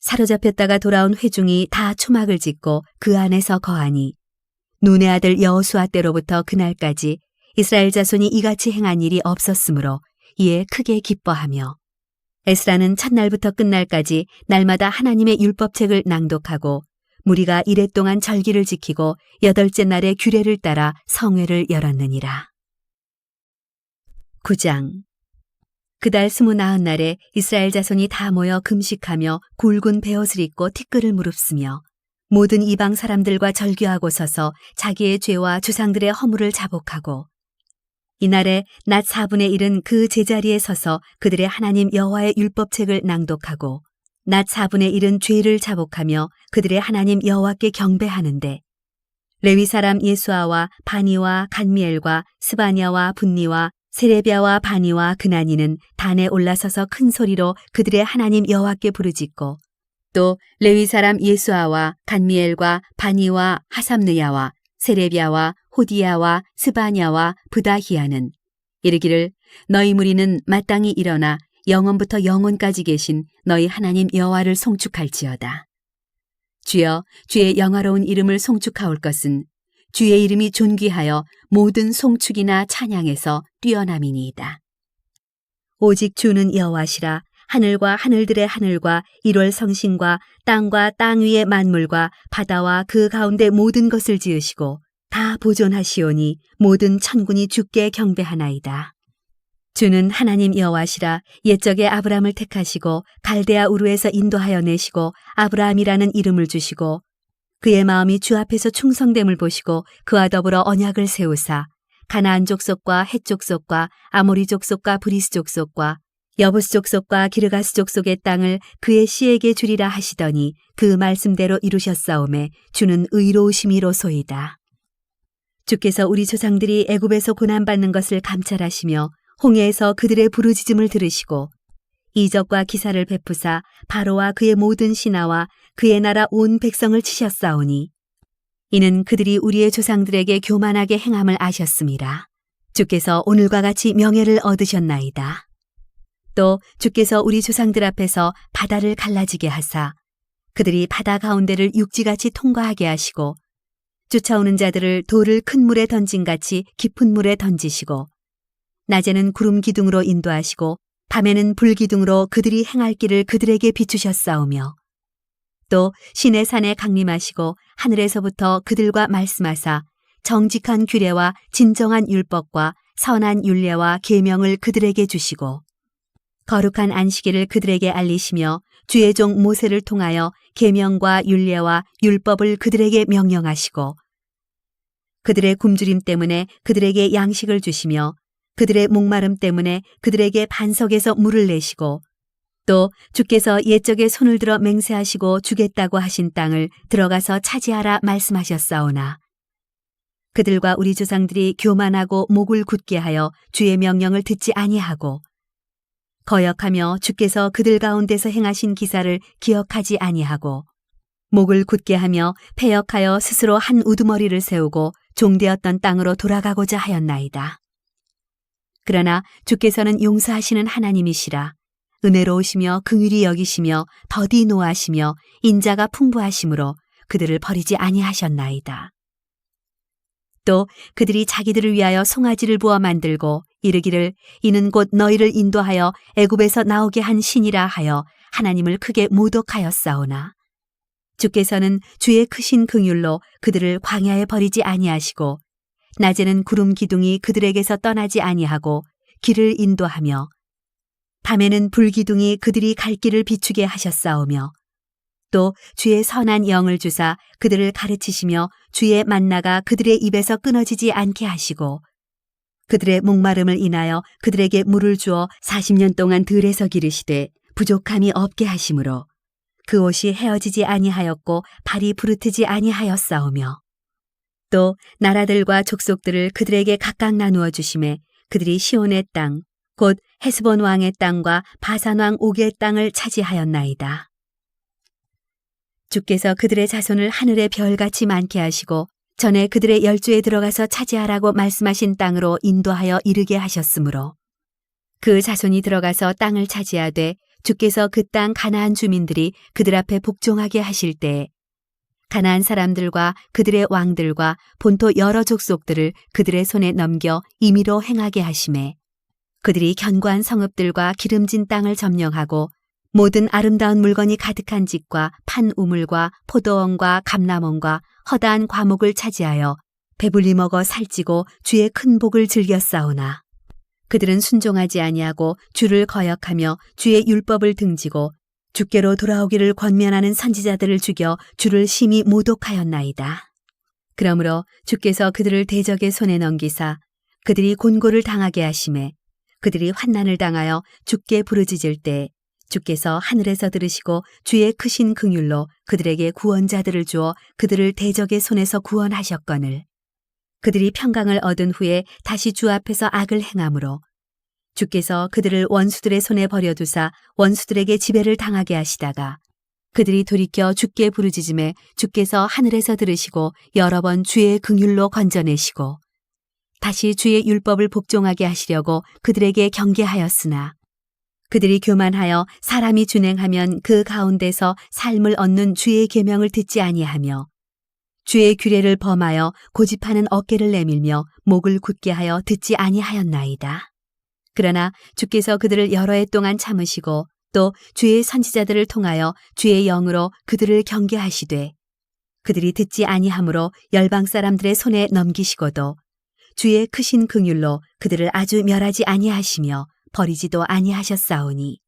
사로잡혔다가 돌아온 회중이 다 초막을 짓고 그 안에서 거하니 눈의 아들 여호수아 때로부터 그날까지 이스라엘 자손이 이같이 행한 일이 없었으므로 이에 크게 기뻐하며 에스라는 첫날부터 끝날까지 날마다 하나님의 율법책을 낭독하고 무리가 이레 동안 절기를 지키고 8째 날에 규례를 따라 성회를 열었느니라. 9장 그달 29날에 이스라엘 자손이 다 모여 금식하며 굵은 베옷을 입고 티끌을 무릅쓰며 모든 이방 사람들과 절규하고 서서 자기의 죄와 조상들의 허물을 자복하고 이날에 낮 4분의 1은 그 제자리에 서서 그들의 하나님 여호와의 율법책을 낭독하고 낮 4분의 1은 죄를 자복하며 그들의 하나님 여호와께 경배하는데 레위 사람 예수아와 바니와 간미엘과 스바냐와 분니와 세레비아와 바니와 그나니는 단에 올라서서 큰 소리로 그들의 하나님 여호와께 부르짖고 또 레위 사람 예수아와 간미엘과 바니와 하삼느야와 세레비아와 호디야와 스바냐와 부다히야는 이르기를 너희 무리는 마땅히 일어나 영원부터 영원까지 계신 너희 하나님 여호와를 송축할지어다. 주여 주의 영화로운 이름을 송축하올 것은 주의 이름이 존귀하여 모든 송축이나 찬양에서 뛰어남이니이다. 오직 주는 여호와시라. 하늘과 하늘들의 하늘과 1월 성신과 땅과 땅 위의 만물과 바다와 그 가운데 모든 것을 지으시고 다 보존하시오니 모든 천군이 주께 경배하나이다. 주는 하나님 여호와시라. 옛적에 아브라함을 택하시고 갈대아 우르에서 인도하여 내시고 아브라함이라는 이름을 주시고 그의 마음이 주 앞에서 충성됨을 보시고 그와 더불어 언약을 세우사 가나안 족속과 헷 족속과 아모리 족속과 브리스 족속과 여부스 족속과 기르가스 족속의 땅을 그의 씨에게 주리라 하시더니 그 말씀대로 이루셨사오매 주는 의로우심이로소이다. 주께서 우리 조상들이 애굽에서 고난받는 것을 감찰하시며 홍해에서 그들의 부르짖음을 들으시고 이적과 기사를 베푸사 바로와 그의 모든 신하와 그의 나라 온 백성을 치셨사오니 이는 그들이 우리의 조상들에게 교만하게 행함을 아셨음이라. 주께서 오늘과 같이 명예를 얻으셨나이다. 또 주께서 우리 조상들 앞에서 바다를 갈라지게 하사 그들이 바다 가운데를 육지같이 통과하게 하시고 쫓아오는 자들을 돌을 큰 물에 던진같이 깊은 물에 던지시고 낮에는 구름 기둥으로 인도하시고 밤에는 불 기둥으로 그들이 행할 길을 그들에게 비추셨사오며 또 시내 산에 강림하시고 하늘에서부터 그들과 말씀하사 정직한 규례와 진정한 율법과 선한 율례와 계명을 그들에게 주시고 거룩한 안식일을 그들에게 알리시며 주의 종 모세를 통하여 계명과 율례와 율법을 그들에게 명령하시고 그들의 굶주림 때문에 그들에게 양식을 주시며 그들의 목마름 때문에 그들에게 반석에서 물을 내시고 또 주께서 옛적에 손을 들어 맹세하시고 주겠다고 하신 땅을 들어가서 차지하라 말씀하셨사오나 그들과 우리 조상들이 교만하고 목을 굳게 하여 주의 명령을 듣지 아니하고 거역하며 주께서 그들 가운데서 행하신 기사를 기억하지 아니하고 목을 굳게 하며 패역하여 스스로 한 우두머리를 세우고 종되었던 땅으로 돌아가고자 하였나이다. 그러나 주께서는 용서하시는 하나님이시라. 은혜로우시며 긍휼히 여기시며 더디 노하시며 인자가 풍부하심으로 그들을 버리지 아니하셨나이다. 또 그들이 자기들을 위하여 송아지를 부어 만들고 이르기를 이는 곧 너희를 인도하여 애굽에서 나오게 한 신이라 하여 하나님을 크게 모독하였사오나 주께서는 주의 크신 긍휼로 그들을 광야에 버리지 아니하시고 낮에는 구름 기둥이 그들에게서 떠나지 아니하고 길을 인도하며 밤에는 불 기둥이 그들이 갈 길을 비추게 하셨사오며 또 주의 선한 영을 주사 그들을 가르치시며 주의 만나가 그들의 입에서 끊어지지 않게 하시고 그들의 목마름을 인하여 그들에게 물을 주어 40년 동안 들에서 기르시되 부족함이 없게 하심으로 그 옷이 헤어지지 아니하였고 발이 부르트지 아니하였사오며 또 나라들과 족속들을 그들에게 각각 나누어 주심에 그들이 시온의 땅 곧 헤스본 왕의 땅과 바산 왕 옥의 땅을 차지하였나이다. 주께서 그들의 자손을 하늘의 별같이 많게 하시고 전에 그들의 열조에 들어가서 차지하라고 말씀하신 땅으로 인도하여 이르게 하셨으므로 그 자손이 들어가서 땅을 차지하되 주께서 그 땅 가나안 주민들이 그들 앞에 복종하게 하실 때에 가나안 사람들과 그들의 왕들과 본토 여러 족속들을 그들의 손에 넘겨 임의로 행하게 하심에 그들이 견고한 성읍들과 기름진 땅을 점령하고 모든 아름다운 물건이 가득한 집과 판 우물과 포도원과 감람원과 허다한 과목을 차지하여 배불리 먹어 살찌고 주의 큰 복을 즐겼사오나 그들은 순종하지 아니하고 주를 거역하며 주의 율법을 등지고 주께로 돌아오기를 권면하는 선지자들을 죽여 주를 심히 모독하였나이다. 그러므로 주께서 그들을 대적의 손에 넘기사 그들이 곤고를 당하게 하심에 그들이 환난을 당하여 주께 부르짖을 때 주께서 하늘에서 들으시고 주의 크신 긍휼로 그들에게 구원자들을 주어 그들을 대적의 손에서 구원하셨거늘 그들이 평강을 얻은 후에 다시 주 앞에서 악을 행함으로 주께서 그들을 원수들의 손에 버려두사 원수들에게 지배를 당하게 하시다가 그들이 돌이켜 주께 부르짖음에 주께서 하늘에서 들으시고 여러 번 주의 긍휼로 건져내시고 다시 주의 율법을 복종하게 하시려고 그들에게 경계하였으나 그들이 교만하여 사람이 준행하면 그 가운데서 삶을 얻는 주의 계명을 듣지 아니하며 주의 규례를 범하여 고집하는 어깨를 내밀며 목을 굳게 하여 듣지 아니하였나이다. 그러나 주께서 그들을 여러 해 동안 참으시고 또 주의 선지자들을 통하여 주의 영으로 그들을 경계하시되 그들이 듣지 아니하므로 열방 사람들의 손에 넘기시고도 주의 크신 긍휼로 그들을 아주 멸하지 아니하시며 버리지도 아니하셨사오니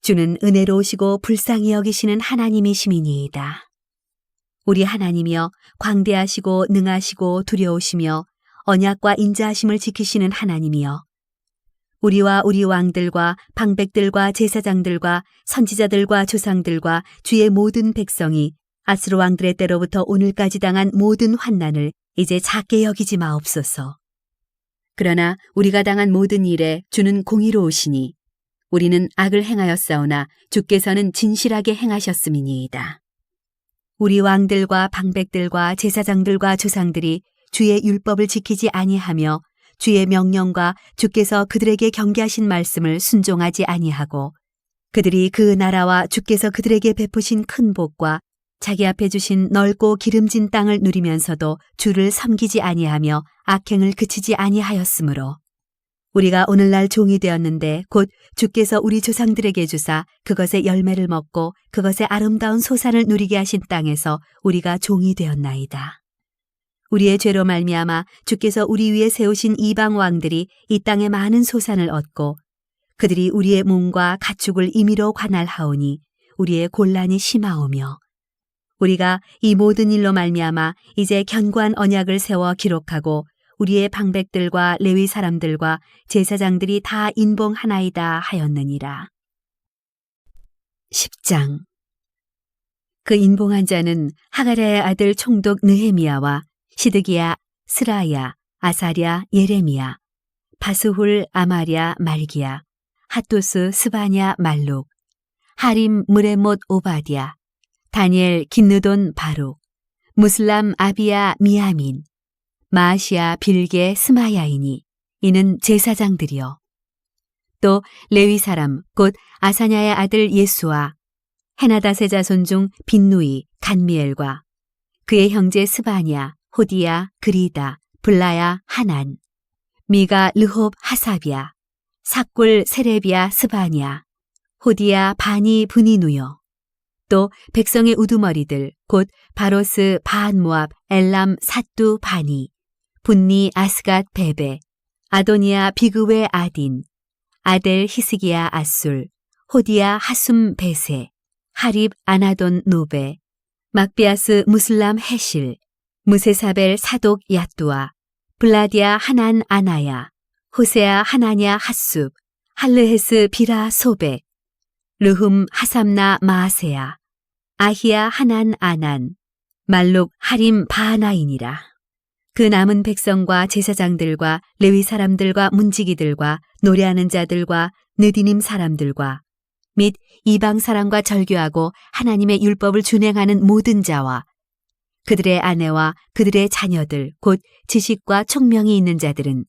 주는 은혜로우시고 불쌍히 여기시는 하나님이심이니이다. 우리 하나님이여 광대하시고 능하시고 두려우시며 언약과 인자하심을 지키시는 하나님이여 우리와 우리 왕들과 방백들과 제사장들과 선지자들과 조상들과 주의 모든 백성이 아스루 왕들의 때로부터 오늘까지 당한 모든 환난을 이제 작게 여기지 마옵소서. 그러나 우리가 당한 모든 일에 주는 공의로우시니 우리는 악을 행하였사오나 주께서는 진실하게 행하셨음이니이다. 우리 왕들과 방백들과 제사장들과 조상들이 주의 율법을 지키지 아니하며 주의 명령과 주께서 그들에게 경계하신 말씀을 순종하지 아니하고 그들이 그 나라와 주께서 그들에게 베푸신 큰 복과 자기 앞에 주신 넓고 기름진 땅을 누리면서도 주를 섬기지 아니하며 악행을 그치지 아니하였으므로 우리가 오늘날 종이 되었는데 곧 주께서 우리 조상들에게 주사 그것의 열매를 먹고 그것의 아름다운 소산을 누리게 하신 땅에서 우리가 종이 되었나이다. 우리의 죄로 말미암아 주께서 우리 위에 세우신 이방 왕들이 이 땅에 많은 소산을 얻고 그들이 우리의 몸과 가축을 임의로 관할하오니 우리의 곤란이 심하오며 우리가 이 모든 일로 말미암아 이제 견고한 언약을 세워 기록하고 우리의 방백들과 레위 사람들과 제사장들이 다 인봉하나이다 하였느니라. 10장 그 인봉한 자는 하가랴의 아들 총독 느헤미야와 시드기야, 스라야, 아사랴, 예레미야, 바스훌, 아마랴, 말기야, 핫도스, 스바냐, 말룩, 하림, 무레못, 오바디야, 다니엘, 긴느돈, 바룩, 무슬람, 아비야, 미야민, 마아시아, 빌게, 스마야이니 이는 제사장들이요. 또 레위 사람 곧 아사냐의 아들 예수와 헤나닷의 자손 중 빈누이, 간미엘과 그의 형제 스바냐, 호디야, 그리다, 블라야 하난, 미가 르홉 하삽이야, 삭굴 세레비야 스바냐, 호디야 바니 브니누요. 또 백성의 우두머리들 곧 바로스 바한모압 엘람 사뚜 바니, 분니 아스갓 베베, 아도니아 비그웨 아딘, 아델 히스기야 아술, 호디야 하숨 베세, 하립 아나돈 노베, 막비아스 무슬람 헤실, 무세사벨 사독 야뚜아, 블라디아 하난 아나야, 호세아 하나냐 핫숲, 할르헤스 비라 소백, 르흠 하삼나 마아세야, 아히야 하난 아난, 말룩 하림 바하나이니라. 그 남은 백성과 제사장들과 레위 사람들과 문지기들과 노래하는 자들과 느디님 사람들과 및 이방 사람과 절교하고 하나님의 율법을 준행하는 모든 자와 그들의 아내와 그들의 자녀들 곧 지식과 총명이 있는 자들은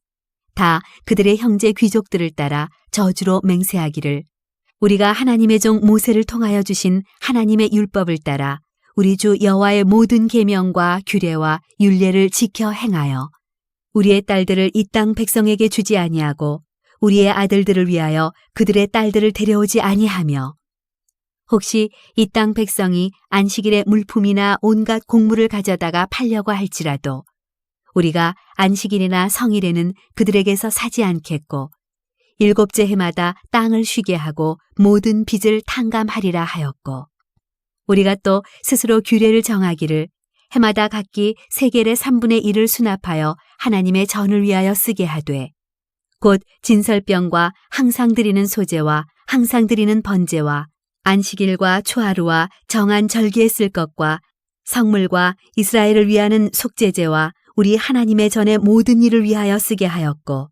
다 그들의 형제 귀족들을 따라 저주로 맹세하기를 우리가 하나님의 종 모세를 통하여 주신 하나님의 율법을 따라 우리 주 여호와의 모든 계명과 규례와 율례를 지켜 행하여 우리의 딸들을 이 땅 백성에게 주지 아니하고 우리의 아들들을 위하여 그들의 딸들을 데려오지 아니하며 혹시 이 땅 백성이 안식일의 물품이나 온갖 곡물을 가져다가 팔려고 할지라도 우리가 안식일이나 성일에는 그들에게서 사지 않겠고 일곱째 해마다 땅을 쉬게 하고 모든 빚을 탕감하리라 하였고 우리가 또 스스로 규례를 정하기를 해마다 각기 세겔의 3분의 1을 수납하여 하나님의 전을 위하여 쓰게 하되 곧 진설병과 항상 드리는 소제와 항상 드리는 번제와 안식일과 초하루와 정한 절기에 쓸 것과 성물과 이스라엘을 위하는 속죄제와 우리 하나님의 전의 모든 일을 위하여 쓰게 하였고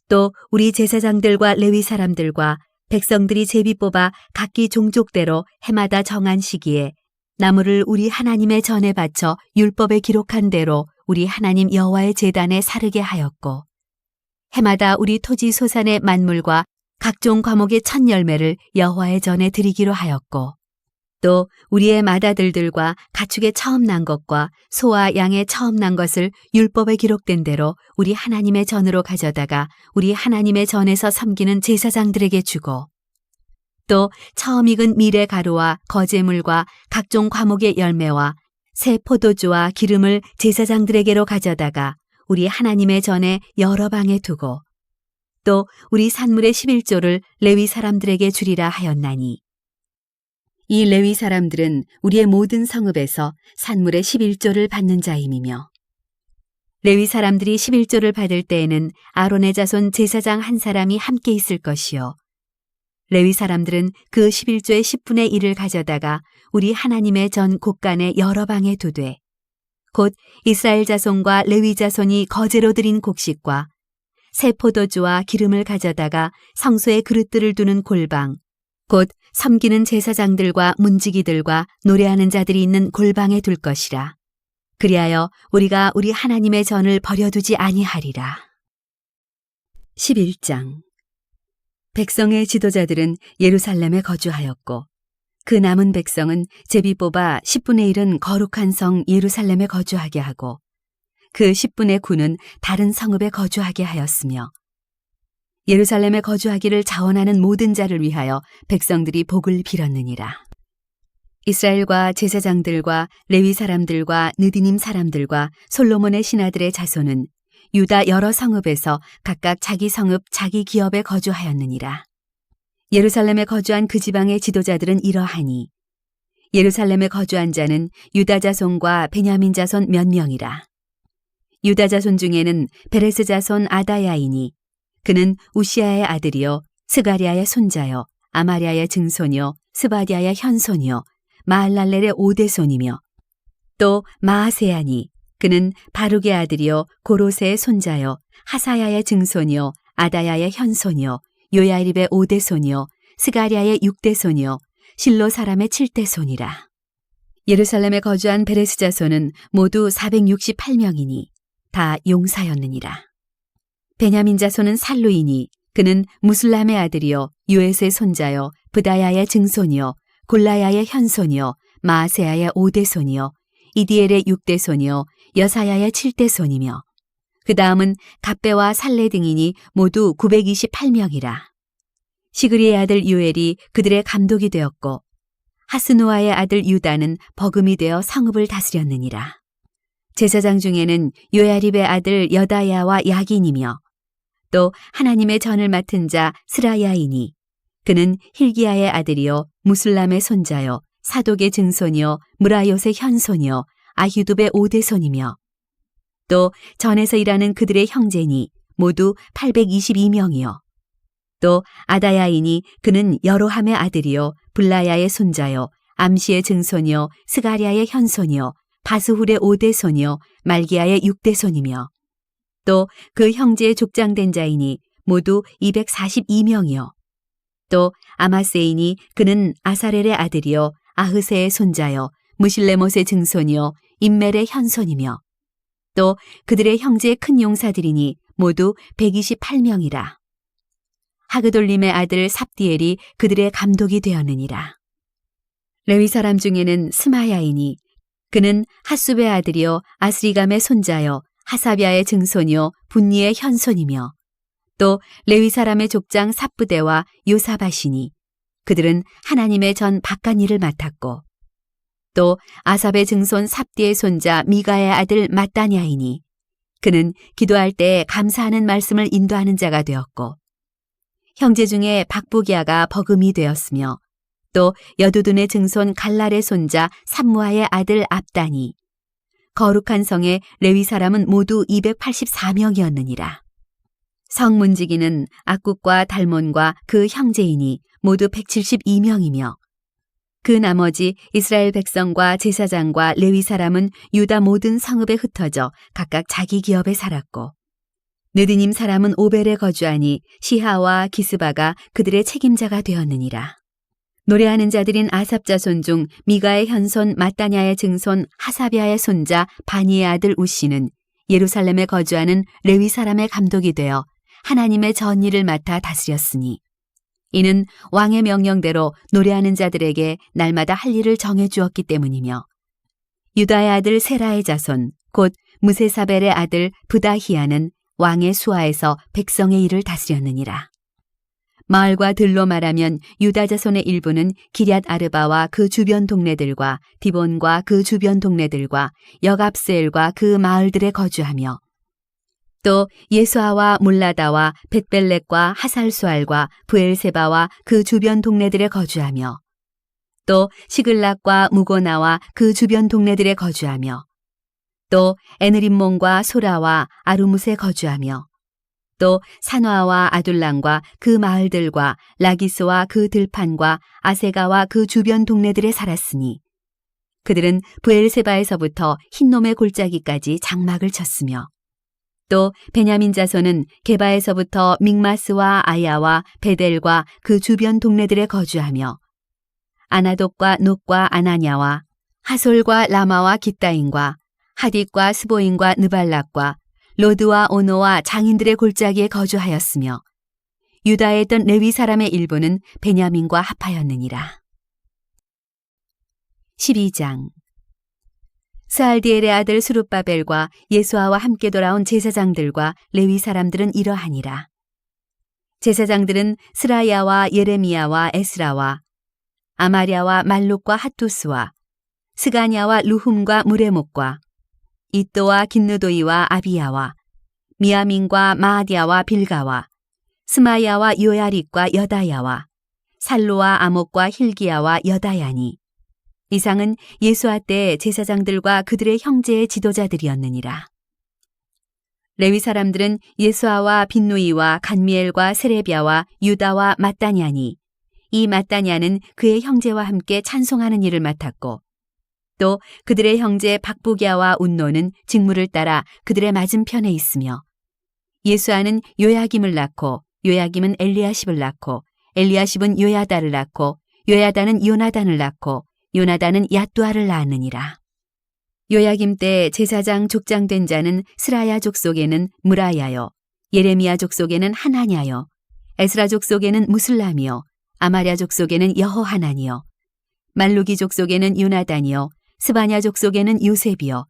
또 우리 제사장들과 레위 사람들과 백성들이 제비 뽑아 각기 종족대로 해마다 정한 시기에 나무를 우리 하나님의 전에 바쳐 율법에 기록한 대로 우리 하나님 여호와의 제단에 사르게 하였고 해마다 우리 토지 소산의 만물과 각종 과목의 첫 열매를 여호와의 전에 드리기로 하였고 또 우리의 맏아들들과 가축의 처음 난 것과 소와 양의 처음 난 것을 율법에 기록된 대로 우리 하나님의 전으로 가져다가 우리 하나님의 전에서 섬기는 제사장들에게 주고 또 처음 익은 밀의 가루와 거제물과 각종 과목의 열매와 새 포도주와 기름을 제사장들에게로 가져다가 우리 하나님의 전에 여러 방에 두고 또 우리 산물의 11조를 레위 사람들에게 주리라 하였나니 이 레위 사람들은 우리의 모든 성읍에서 산물의 11조를 받는 자임이며 레위 사람들이 11조를 받을 때에는 아론의 자손 제사장 한 사람이 함께 있을 것이요 레위 사람들은 그 11조의 10분의 1을 가져다가 우리 하나님의 전 곳간에 여러 방에 두되 곧 이스라엘 자손과 레위 자손이 거제로 드린 곡식과 새 포도주와 기름을 가져다가 성소에 그릇들을 두는 골방 곧 섬기는 제사장들과 문지기들과 노래하는 자들이 있는 골방에 둘 것이라. 그리하여 우리가 우리 하나님의 전을 버려두지 아니하리라. 11장 백성의 지도자들은 예루살렘에 거주하였고 그 남은 백성은 제비 뽑아 10분의 1은 거룩한 성 예루살렘에 거주하게 하고 그 10분의 9는 다른 성읍에 거주하게 하였으며 예루살렘에 거주하기를 자원하는 모든 자를 위하여 백성들이 복을 빌었느니라. 이스라엘과 제사장들과 레위 사람들과 느디님 사람들과 솔로몬의 신하들의 자손은 유다 여러 성읍에서 각각 자기 성읍 자기 기업에 거주하였느니라. 예루살렘에 거주한 그 지방의 지도자들은 이러하니 예루살렘에 거주한 자는 유다 자손과 베냐민 자손 몇 명이라. 유다 자손 중에는 베레스 자손 아다야이니 그는 우시아의 아들이요 스가리아의 손자요 아마리아의 증손이요 스바디아의 현손이요 마할랄렐의 오대손이며 또 마아세야니 그는 바룩의 아들이요 고로세의 손자요 하사야의 증손이요 아다야의 현손이요 요야립의 오대손이요 스가리아의 육대손이요 실로 사람의 칠대손이라. 예루살렘에 거주한 베레스 자손은 모두 468명이니 다 용사였느니라. 베냐민 자손은 살루이니 그는 무슬람의 아들이요 요에스의 손자요 브다야의 증손이요 골라야의 현손이요 마아세야의 오대손이요 이디엘의 육대손이요 여사야의 칠대손이며 그 다음은 갑배와 살레 등이니 모두 928명이라. 시그리의 아들 요엘이 그들의 감독이 되었고 하스누아의 아들 유다는 버금이 되어 성읍을 다스렸느니라. 제사장 중에는 요야립의 아들 여다야와 야긴이며 또 하나님의 전을 맡은 자 스라야이니 그는 힐기야의 아들이요 무술람의 손자요 사독의 증손이요 무라요의 현손이요 아휴둡의 오대손이며 또 전에서 일하는 그들의 형제니 모두 822명이요 또 아다야이니 그는 여로함의 아들이요 블라야의 손자요 암시의 증손이요 스가랴의 현손이요 바스훌의 오대손이요 말기야의 육대손이며 또 그 형제의 족장된 자이니 모두 242명이요 또 아마세이니 그는 아사렐의 아들이요 아흐세의 손자요 무실레못의 증손이요 임멜의 현손이며 또 그들의 형제의 큰 용사들이니 모두 128명이라. 하그돌림의 아들 삽디엘이 그들의 감독이 되었느니라. 레위 사람 중에는 스마야이니 그는 핫숲의 아들이요 아스리감의 손자요 하사비아의 증손이요 분니의 현손이며 또 레위 사람의 족장 삽부대와 요사바시니 그들은 하나님의 전 바깥 일을 맡았고 또 아삽의 증손 삽디의 손자 미가의 아들 마따냐이니 그는 기도할 때 감사하는 말씀을 인도하는 자가 되었고 형제 중에 박부기아가 버금이 되었으며 또 여두둔의 증손 갈랄의 손자 삼무아의 아들 압다니 거룩한 성의 레위 사람은 모두 284명이었느니라. 성 문지기는 악국과 달몬과 그 형제이니 모두 172명이며 그 나머지 이스라엘 백성과 제사장과 레위 사람은 유다 모든 성읍에 흩어져 각각 자기 기업에 살았고 느드님 사람은 오벨에 거주하니 시하와 기스바가 그들의 책임자가 되었느니라. 노래하는 자들인 아삽 자손 중 미가의 현손 마따냐의 증손 하사비아의 손자 바니의 아들 우시는 예루살렘에 거주하는 레위 사람의 감독이 되어 하나님의 전일을 맡아 다스렸으니 이는 왕의 명령대로 노래하는 자들에게 날마다 할 일을 정해 주었기 때문이며 유다의 아들 세라의 자손 곧 무세사벨의 아들 브다히아는 왕의 수하에서 백성의 일을 다스렸느니라. 마을과 들로 말하면 유다 자손의 일부는 기럇 아르바와 그 주변 동네들과 디본과 그 주변 동네들과 여갑스엘과 그 마을들에 거주하며 또 예수아와 몰라다와 벳벨렉과 하살수알과 브엘세바와 그 주변 동네들에 거주하며 또 시글락과 무고나와 그 주변 동네들에 거주하며 또 에느림몬과 소라와 아루뭇에 거주하며 또 산화와 아둘람과 그 마을들과 라기스와 그 들판과 아세가와 그 주변 동네들에 살았으니 그들은 브엘세바에서부터 흰놈의 골짜기까지 장막을 쳤으며 또 베냐민 자손은 게바에서부터 믹마스와 아야와 베델과 그 주변 동네들에 거주하며 아나독과 녹과 아나냐와 하솔과 라마와 깃다인과 하딕과 스보인과 느발락과 로드와 오노와 장인들의 골짜기에 거주하였으며 유다에 있던 레위 사람의 일부는 베냐민과 합하였느니라. 12장 스알디엘의 아들 스룹바벨과 예수아와 함께 돌아온 제사장들과 레위 사람들은 이러하니라. 제사장들은 스라야와 예레미야와 에스라와 아마랴와 말룩과 핫투스와 스가냐와 루훔과 무레목과 이또와 긴느도이와 아비야와 미야민과 마아디아와 빌가와 스마야와 요야릭과 여다야와 살로와 아목과 힐기야와 여다야니 이상은 예수아 때 제사장들과 그들의 형제의 지도자들이었느니라. 레위 사람들은 예수아와 빈누이와 간미엘과 세레비아와 유다와 마따냐니 이 마따냐는 그의 형제와 함께 찬송하는 일을 맡았고 또 그들의 형제 박부기아와 운노는 직무를 따라 그들의 맞은편에 있으며 예수아는 요야김을 낳고 요야김은 엘리야십을 낳고 엘리야십은 요야다를 낳고 요야다는 요나단을 낳고 요나단은 얏두아를 낳았느니라. 요야김 때 제사장 족장된 자는 스라야 족속에는 무라야요 예레미야 족속에는 하나냐요 에스라 족속에는 무슬람이요 아마랴 족속에는 여호하나니요 말루기 족속에는 요나단이요 스바냐 족속에는 요셉이요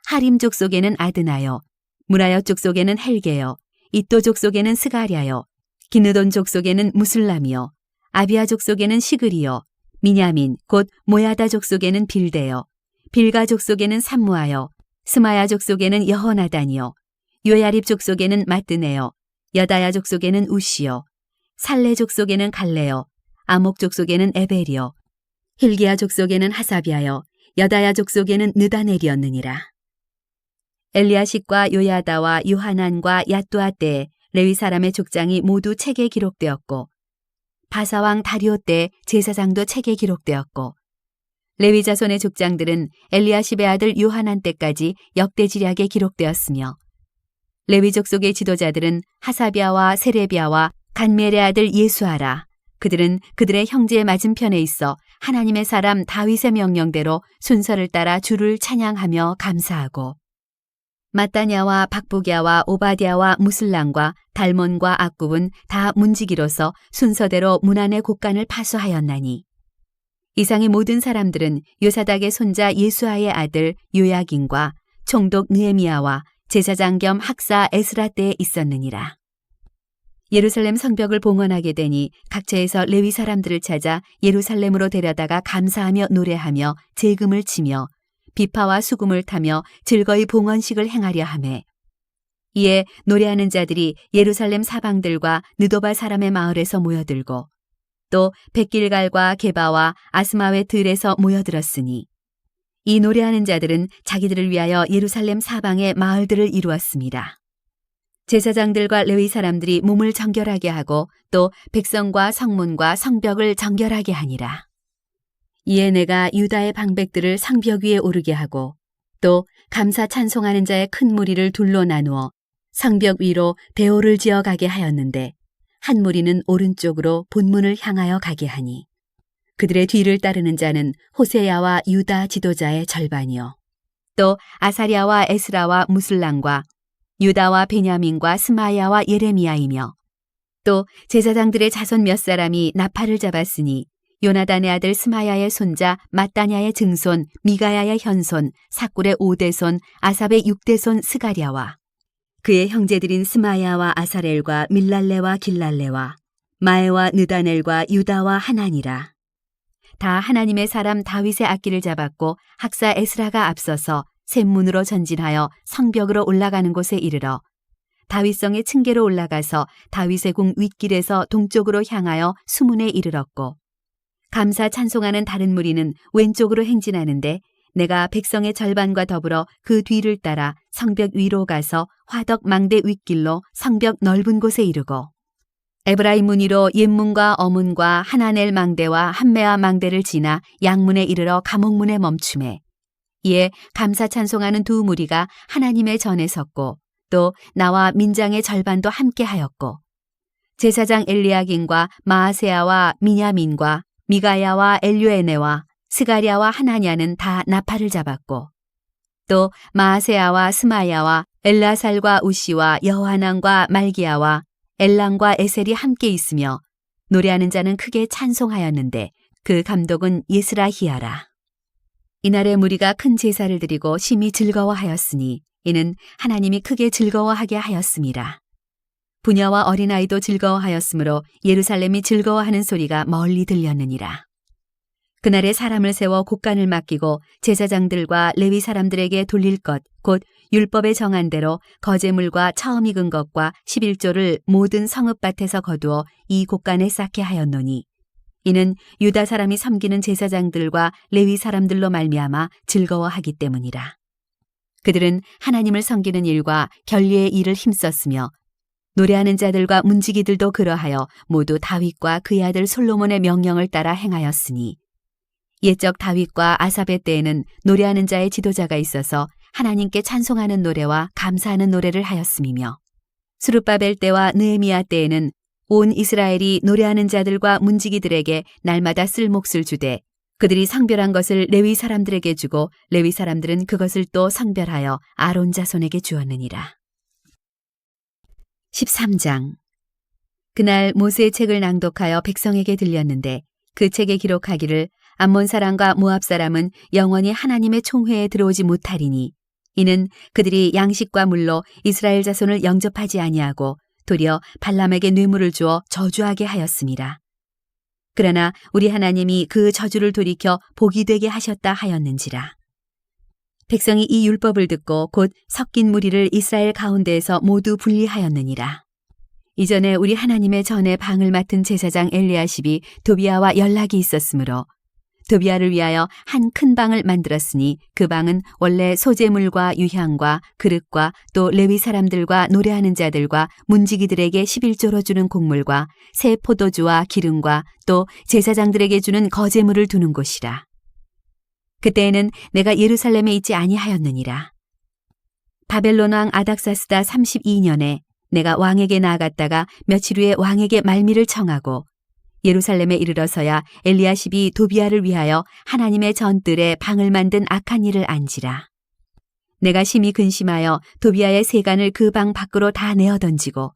하림 족속에는 아드나요 무라여 족속에는 헬게요, 이또 족속에는 스가랴요, 기느돈 족속에는 무술람이요, 아비아 족속에는 시글이요, 미냐민 곧 모야다 족속에는 빌데요, 빌가 족속에는 삼무하여, 스마야 족속에는 여호나단이요, 요야립 족속에는 마뜨네요, 여다야 족속에는 우시요, 살레 족속에는 갈레요, 아목 족속에는 에벨이요, 힐기야 족속에는 하사비하여, 여다야 족속에는 느다넬이었느니라. 엘리야십과 요야다와 요하난과 야뚜아 때 레위 사람의 족장이 모두 책에 기록되었고, 바사왕 다리오 때 제사장도 책에 기록되었고, 레위 자손의 족장들은 엘리야십의 아들 요하난 때까지 역대지략에 기록되었으며, 레위 족속의 지도자들은 하사비아와 세레비아와 간멜의 아들 예수아라. 그들은 그들의 형제의 맞은편에 있어 하나님의 사람 다윗의 명령대로 순서를 따라 주를 찬양하며 감사하고, 마따냐와 박부기야와 오바댜와 무슬람과 달몬과 악굽은 다 문지기로서 순서대로 문안의 곡간을 파수하였나니, 이상의 모든 사람들은 요사닥의 손자 예수아의 아들 요야긴과 총독 느헤미야와 제사장 겸 학사 에스라 때에 있었느니라. 예루살렘 성벽을 봉헌하게 되니 각처에서 레위 사람들을 찾아 예루살렘으로 데려다가 감사하며 노래하며 제금을 치며 비파와 수금을 타며 즐거이 봉헌식을 행하려 하매, 이에 노래하는 자들이 예루살렘 사방들과 느도바 사람의 마을에서 모여들고 또 백길갈과 게바와 아스마웨 들에서 모여들었으니, 이 노래하는 자들은 자기들을 위하여 예루살렘 사방의 마을들을 이루었습니다. 제사장들과 레위 사람들이 몸을 정결하게 하고 또 백성과 성문과 성벽을 정결하게 하니라. 이에 내가 유다의 방백들을 성벽 위에 오르게 하고 또 감사 찬송하는 자의 큰 무리를 둘로 나누어 성벽 위로 대오를 지어 가게 하였는데, 한 무리는 오른쪽으로 본문을 향하여 가게 하니, 그들의 뒤를 따르는 자는 호세야와 유다 지도자의 절반이요, 또 아사랴와 에스라와 무슬람과 유다와 베냐민과 스마야와 예레미야이며, 또 제사장들의 자손 몇 사람이 나팔을 잡았으니 요나단의 아들 스마야의 손자 마따냐의 증손 미가야의 현손 사꿀의 5대손 아삽의 6대손 스가랴와 그의 형제들인 스마야와 아사렐과 밀랄레와 길랄레와 마에와 느다넬과 유다와 하나니라. 다 하나님의 사람 다윗의 악기를 잡았고 학사 에스라가 앞서서 샘문으로 전진하여 성벽으로 올라가는 곳에 이르러 다윗성의 층계로 올라가서 다윗의 궁 윗길에서 동쪽으로 향하여 수문에 이르렀고, 감사 찬송하는 다른 무리는 왼쪽으로 행진하는데 내가 백성의 절반과 더불어 그 뒤를 따라 성벽 위로 가서 화덕 망대 윗길로 성벽 넓은 곳에 이르고, 에브라임 문위로 옛문과 어문과 하나넬 망대와 한메아 망대를 지나 양문에 이르러 감옥문에 멈추매, 이에 감사 찬송하는 두 무리가 하나님의 전에 섰고 또 나와 민장의 절반도 함께 하였고, 제사장 엘리야긴과 마아세야와 미냐민과 미가야와 엘류에네와 스가랴와 하나냐는 다 나팔을 잡았고, 또 마아세야와 스마야와 엘라살과 우시와 여호하난과 말기야와 엘랑과 에셀이 함께 있으며 노래하는 자는 크게 찬송하였는데 그 감독은 예스라히야라. 이날의 무리가 큰 제사를 드리고 심히 즐거워하였으니 이는 하나님이 크게 즐거워하게 하였음이라. 부녀와 어린아이도 즐거워하였으므로 예루살렘이 즐거워하는 소리가 멀리 들렸느니라. 그날에 사람을 세워 곡간을 맡기고 제사장들과 레위 사람들에게 돌릴 것 곧 율법에 정한 대로 거제물과 처음 익은 것과 11조를 모든 성읍밭에서 거두어 이 곡간에 쌓게 하였노니, 이는 유다 사람이 섬기는 제사장들과 레위 사람들로 말미암아 즐거워하기 때문이라. 그들은 하나님을 섬기는 일과 결례의 일을 힘썼으며 노래하는 자들과 문지기들도 그러하여 모두 다윗과 그의 아들 솔로몬의 명령을 따라 행하였으니, 옛적 다윗과 아삽의 때에는 노래하는 자의 지도자가 있어서 하나님께 찬송하는 노래와 감사하는 노래를 하였음이며, 스룹바벨 때와 느헤미야 때에는 온 이스라엘이 노래하는 자들과 문지기들에게 날마다 쓸 몫을 주되 그들이 성별한 것을 레위 사람들에게 주고 레위 사람들은 그것을 또 성별하여 아론 자손에게 주었느니라. 13장. 그날 모세의 책을 낭독하여 백성에게 들렸는데 그 책에 기록하기를 암몬 사람과 모압 사람은 영원히 하나님의 총회에 들어오지 못하리니, 이는 그들이 양식과 물로 이스라엘 자손을 영접하지 아니하고 도리어 발람에게 뇌물을 주어 저주하게 하였습니다. 그러나 우리 하나님이 그 저주를 돌이켜 복이 되게 하셨다 하였는지라. 백성이 이 율법을 듣고 곧 섞인 무리를 이스라엘 가운데에서 모두 분리하였느니라. 이전에 우리 하나님의 전에 방을 맡은 제사장 엘리야십이 도비아와 연락이 있었으므로 도비아를 위하여 한 큰 방을 만들었으니 그 방은 원래 소재물과 유향과 그릇과 또 레위 사람들과 노래하는 자들과 문지기들에게 11조로 주는 곡물과 새 포도주와 기름과 또 제사장들에게 주는 거제물을 두는 곳이라. 그때에는 내가 예루살렘에 있지 아니하였느니라. 바벨론 왕 아닥사스다 32년에 내가 왕에게 나아갔다가 며칠 후에 왕에게 말미를 청하고 예루살렘에 이르러서야 엘리야십이 도비아를 위하여 하나님의 전뜰에 방을 만든 악한 일을 안지라. 내가 심히 근심하여 도비아의 세간을 그 방 밖으로 다 내어 던지고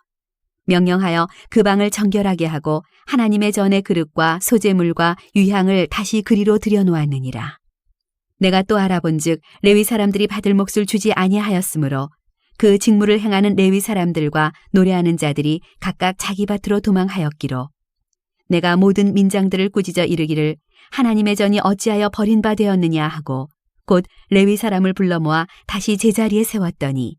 명령하여 그 방을 정결하게 하고 하나님의 전의 그릇과 소재물과 유향을 다시 그리로 들여놓았느니라. 내가 또 알아본즉 레위 사람들이 받을 몫을 주지 아니하였으므로 그 직무를 행하는 레위 사람들과 노래하는 자들이 각각 자기 밭으로 도망하였기로 내가 모든 민장들을 꾸짖어 이르기를 하나님의 전이 어찌하여 버린 바 되었느냐 하고 곧 레위 사람을 불러 모아 다시 제자리에 세웠더니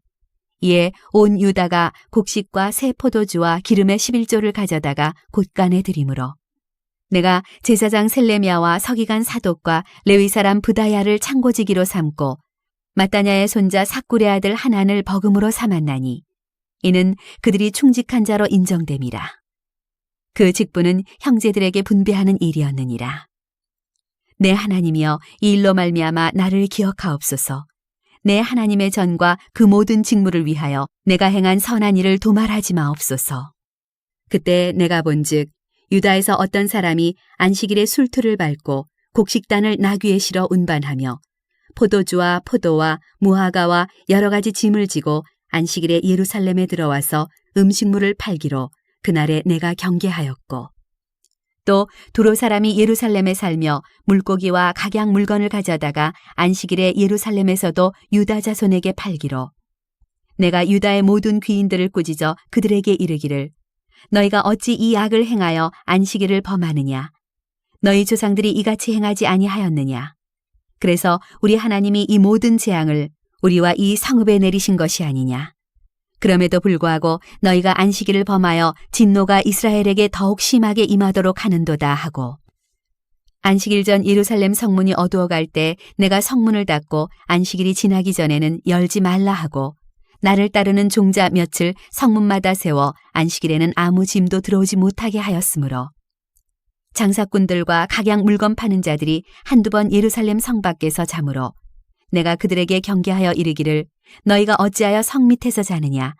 이에 온 유다가 곡식과 새 포도주와 기름의 11조를 가져다가 곳간에 드리므로 내가 제사장 셀레미야와 서기관 사독과 레위 사람 브다야를 창고지기로 삼고 마따냐의 손자 삭굴의 아들 하난을 버금으로 삼았나니 이는 그들이 충직한 자로 인정됨이라. 그 직분은 형제들에게 분배하는 일이었느니라. 내 하나님이여 이 일로 말미암아 나를 기억하옵소서. 내 하나님의 전과 그 모든 직무를 위하여 내가 행한 선한 일을 도말하지 마옵소서. 그때 내가 본즉 유다에서 어떤 사람이 안식일에 술투를 밟고 곡식단을 나귀에 실어 운반하며 포도주와 포도와 무화과와 여러 가지 짐을 지고 안식일에 예루살렘에 들어와서 음식물을 팔기로 그날에 내가 경계하였고 또 두로 사람이 예루살렘에 살며 물고기와 각양 물건을 가져다가 안식일에 예루살렘에서도 유다 자손에게 팔기로 내가 유다의 모든 귀인들을 꾸짖어 그들에게 이르기를 너희가 어찌 이 악을 행하여 안식일을 범하느냐 너희 조상들이 이같이 행하지 아니하였느냐 그래서 우리 하나님이 이 모든 재앙을 우리와 이 성읍에 내리신 것이 아니냐 그럼에도 불구하고 너희가 안식일을 범하여 진노가 이스라엘에게 더욱 심하게 임하도록 하는도다 하고 안식일 전 예루살렘 성문이 어두워 갈 때 내가 성문을 닫고 안식일이 지나기 전에는 열지 말라 하고 나를 따르는 종자 몇을 성문마다 세워 안식일에는 아무 짐도 들어오지 못하게 하였으므로 장사꾼들과 각양 물건 파는 자들이 한두 번 예루살렘 성 밖에서 자므로 내가 그들에게 경계하여 이르기를 너희가 어찌하여 성 밑에서 자느냐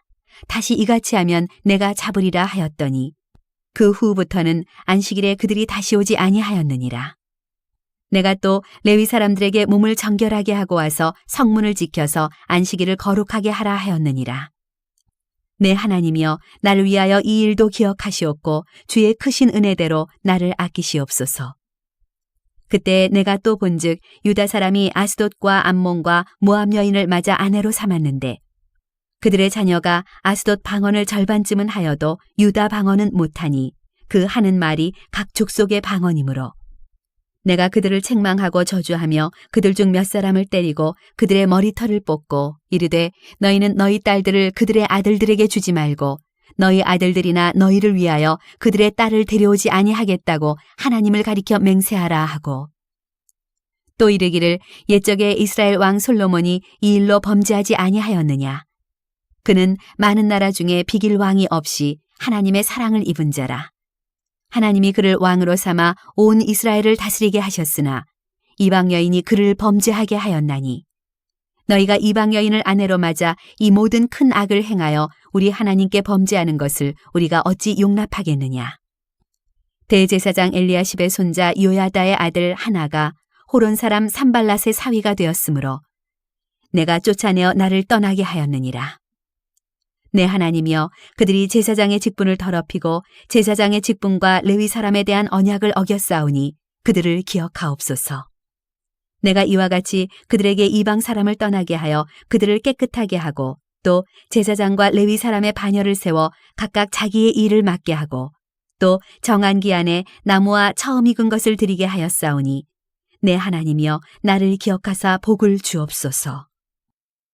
다시 이같이 하면 내가 잡으리라 하였더니 그 후부터는 안식일에 그들이 다시 오지 아니하였느니라. 내가 또 레위 사람들에게 몸을 정결하게 하고 와서 성문을 지켜서 안식일을 거룩하게 하라 하였느니라. 내 하나님이여 나를 위하여 이 일도 기억하시옵고 주의 크신 은혜대로 나를 아끼시옵소서. 그때 내가 또 본즉 유다 사람이 아스돗과 암몬과 모압 여인을 맞아 아내로 삼았는데 그들의 자녀가 아스돗 방언을 절반쯤은 하여도 유다 방언은 못하니 그 하는 말이 각 족속의 방언이므로 내가 그들을 책망하고 저주하며 그들 중 몇 사람을 때리고 그들의 머리털을 뽑고 이르되 너희는 너희 딸들을 그들의 아들들에게 주지 말고 너희 아들들이나 너희를 위하여 그들의 딸을 데려오지 아니하겠다고 하나님을 가리켜 맹세하라 하고 또 이르기를 옛적에 이스라엘 왕 솔로몬이 이 일로 범죄하지 아니하였느냐 그는 많은 나라 중에 비길 왕이 없이 하나님의 사랑을 입은 자라 하나님이 그를 왕으로 삼아 온 이스라엘을 다스리게 하셨으나 이방 여인이 그를 범죄하게 하였나니 너희가 이방 여인을 아내로 맞아 이 모든 큰 악을 행하여 우리 하나님께 범죄하는 것을 우리가 어찌 용납하겠느냐. 대제사장 엘리야십의 손자 요야다의 아들 하나가 호론 사람 산발랏의 사위가 되었으므로 내가 쫓아내어 나를 떠나게 하였느니라. 내 하나님이여 그들이 제사장의 직분을 더럽히고 제사장의 직분과 레위 사람에 대한 언약을 어겼사오니 그들을 기억하옵소서. 내가 이와 같이 그들에게 이방 사람을 떠나게 하여 그들을 깨끗하게 하고 또 제사장과 레위 사람의 반열을 세워 각각 자기의 일을 맡게 하고 또 정한 기한에 나무와 처음 익은 것을 드리게 하였사오니 내 하나님이여 나를 기억하사 복을 주옵소서.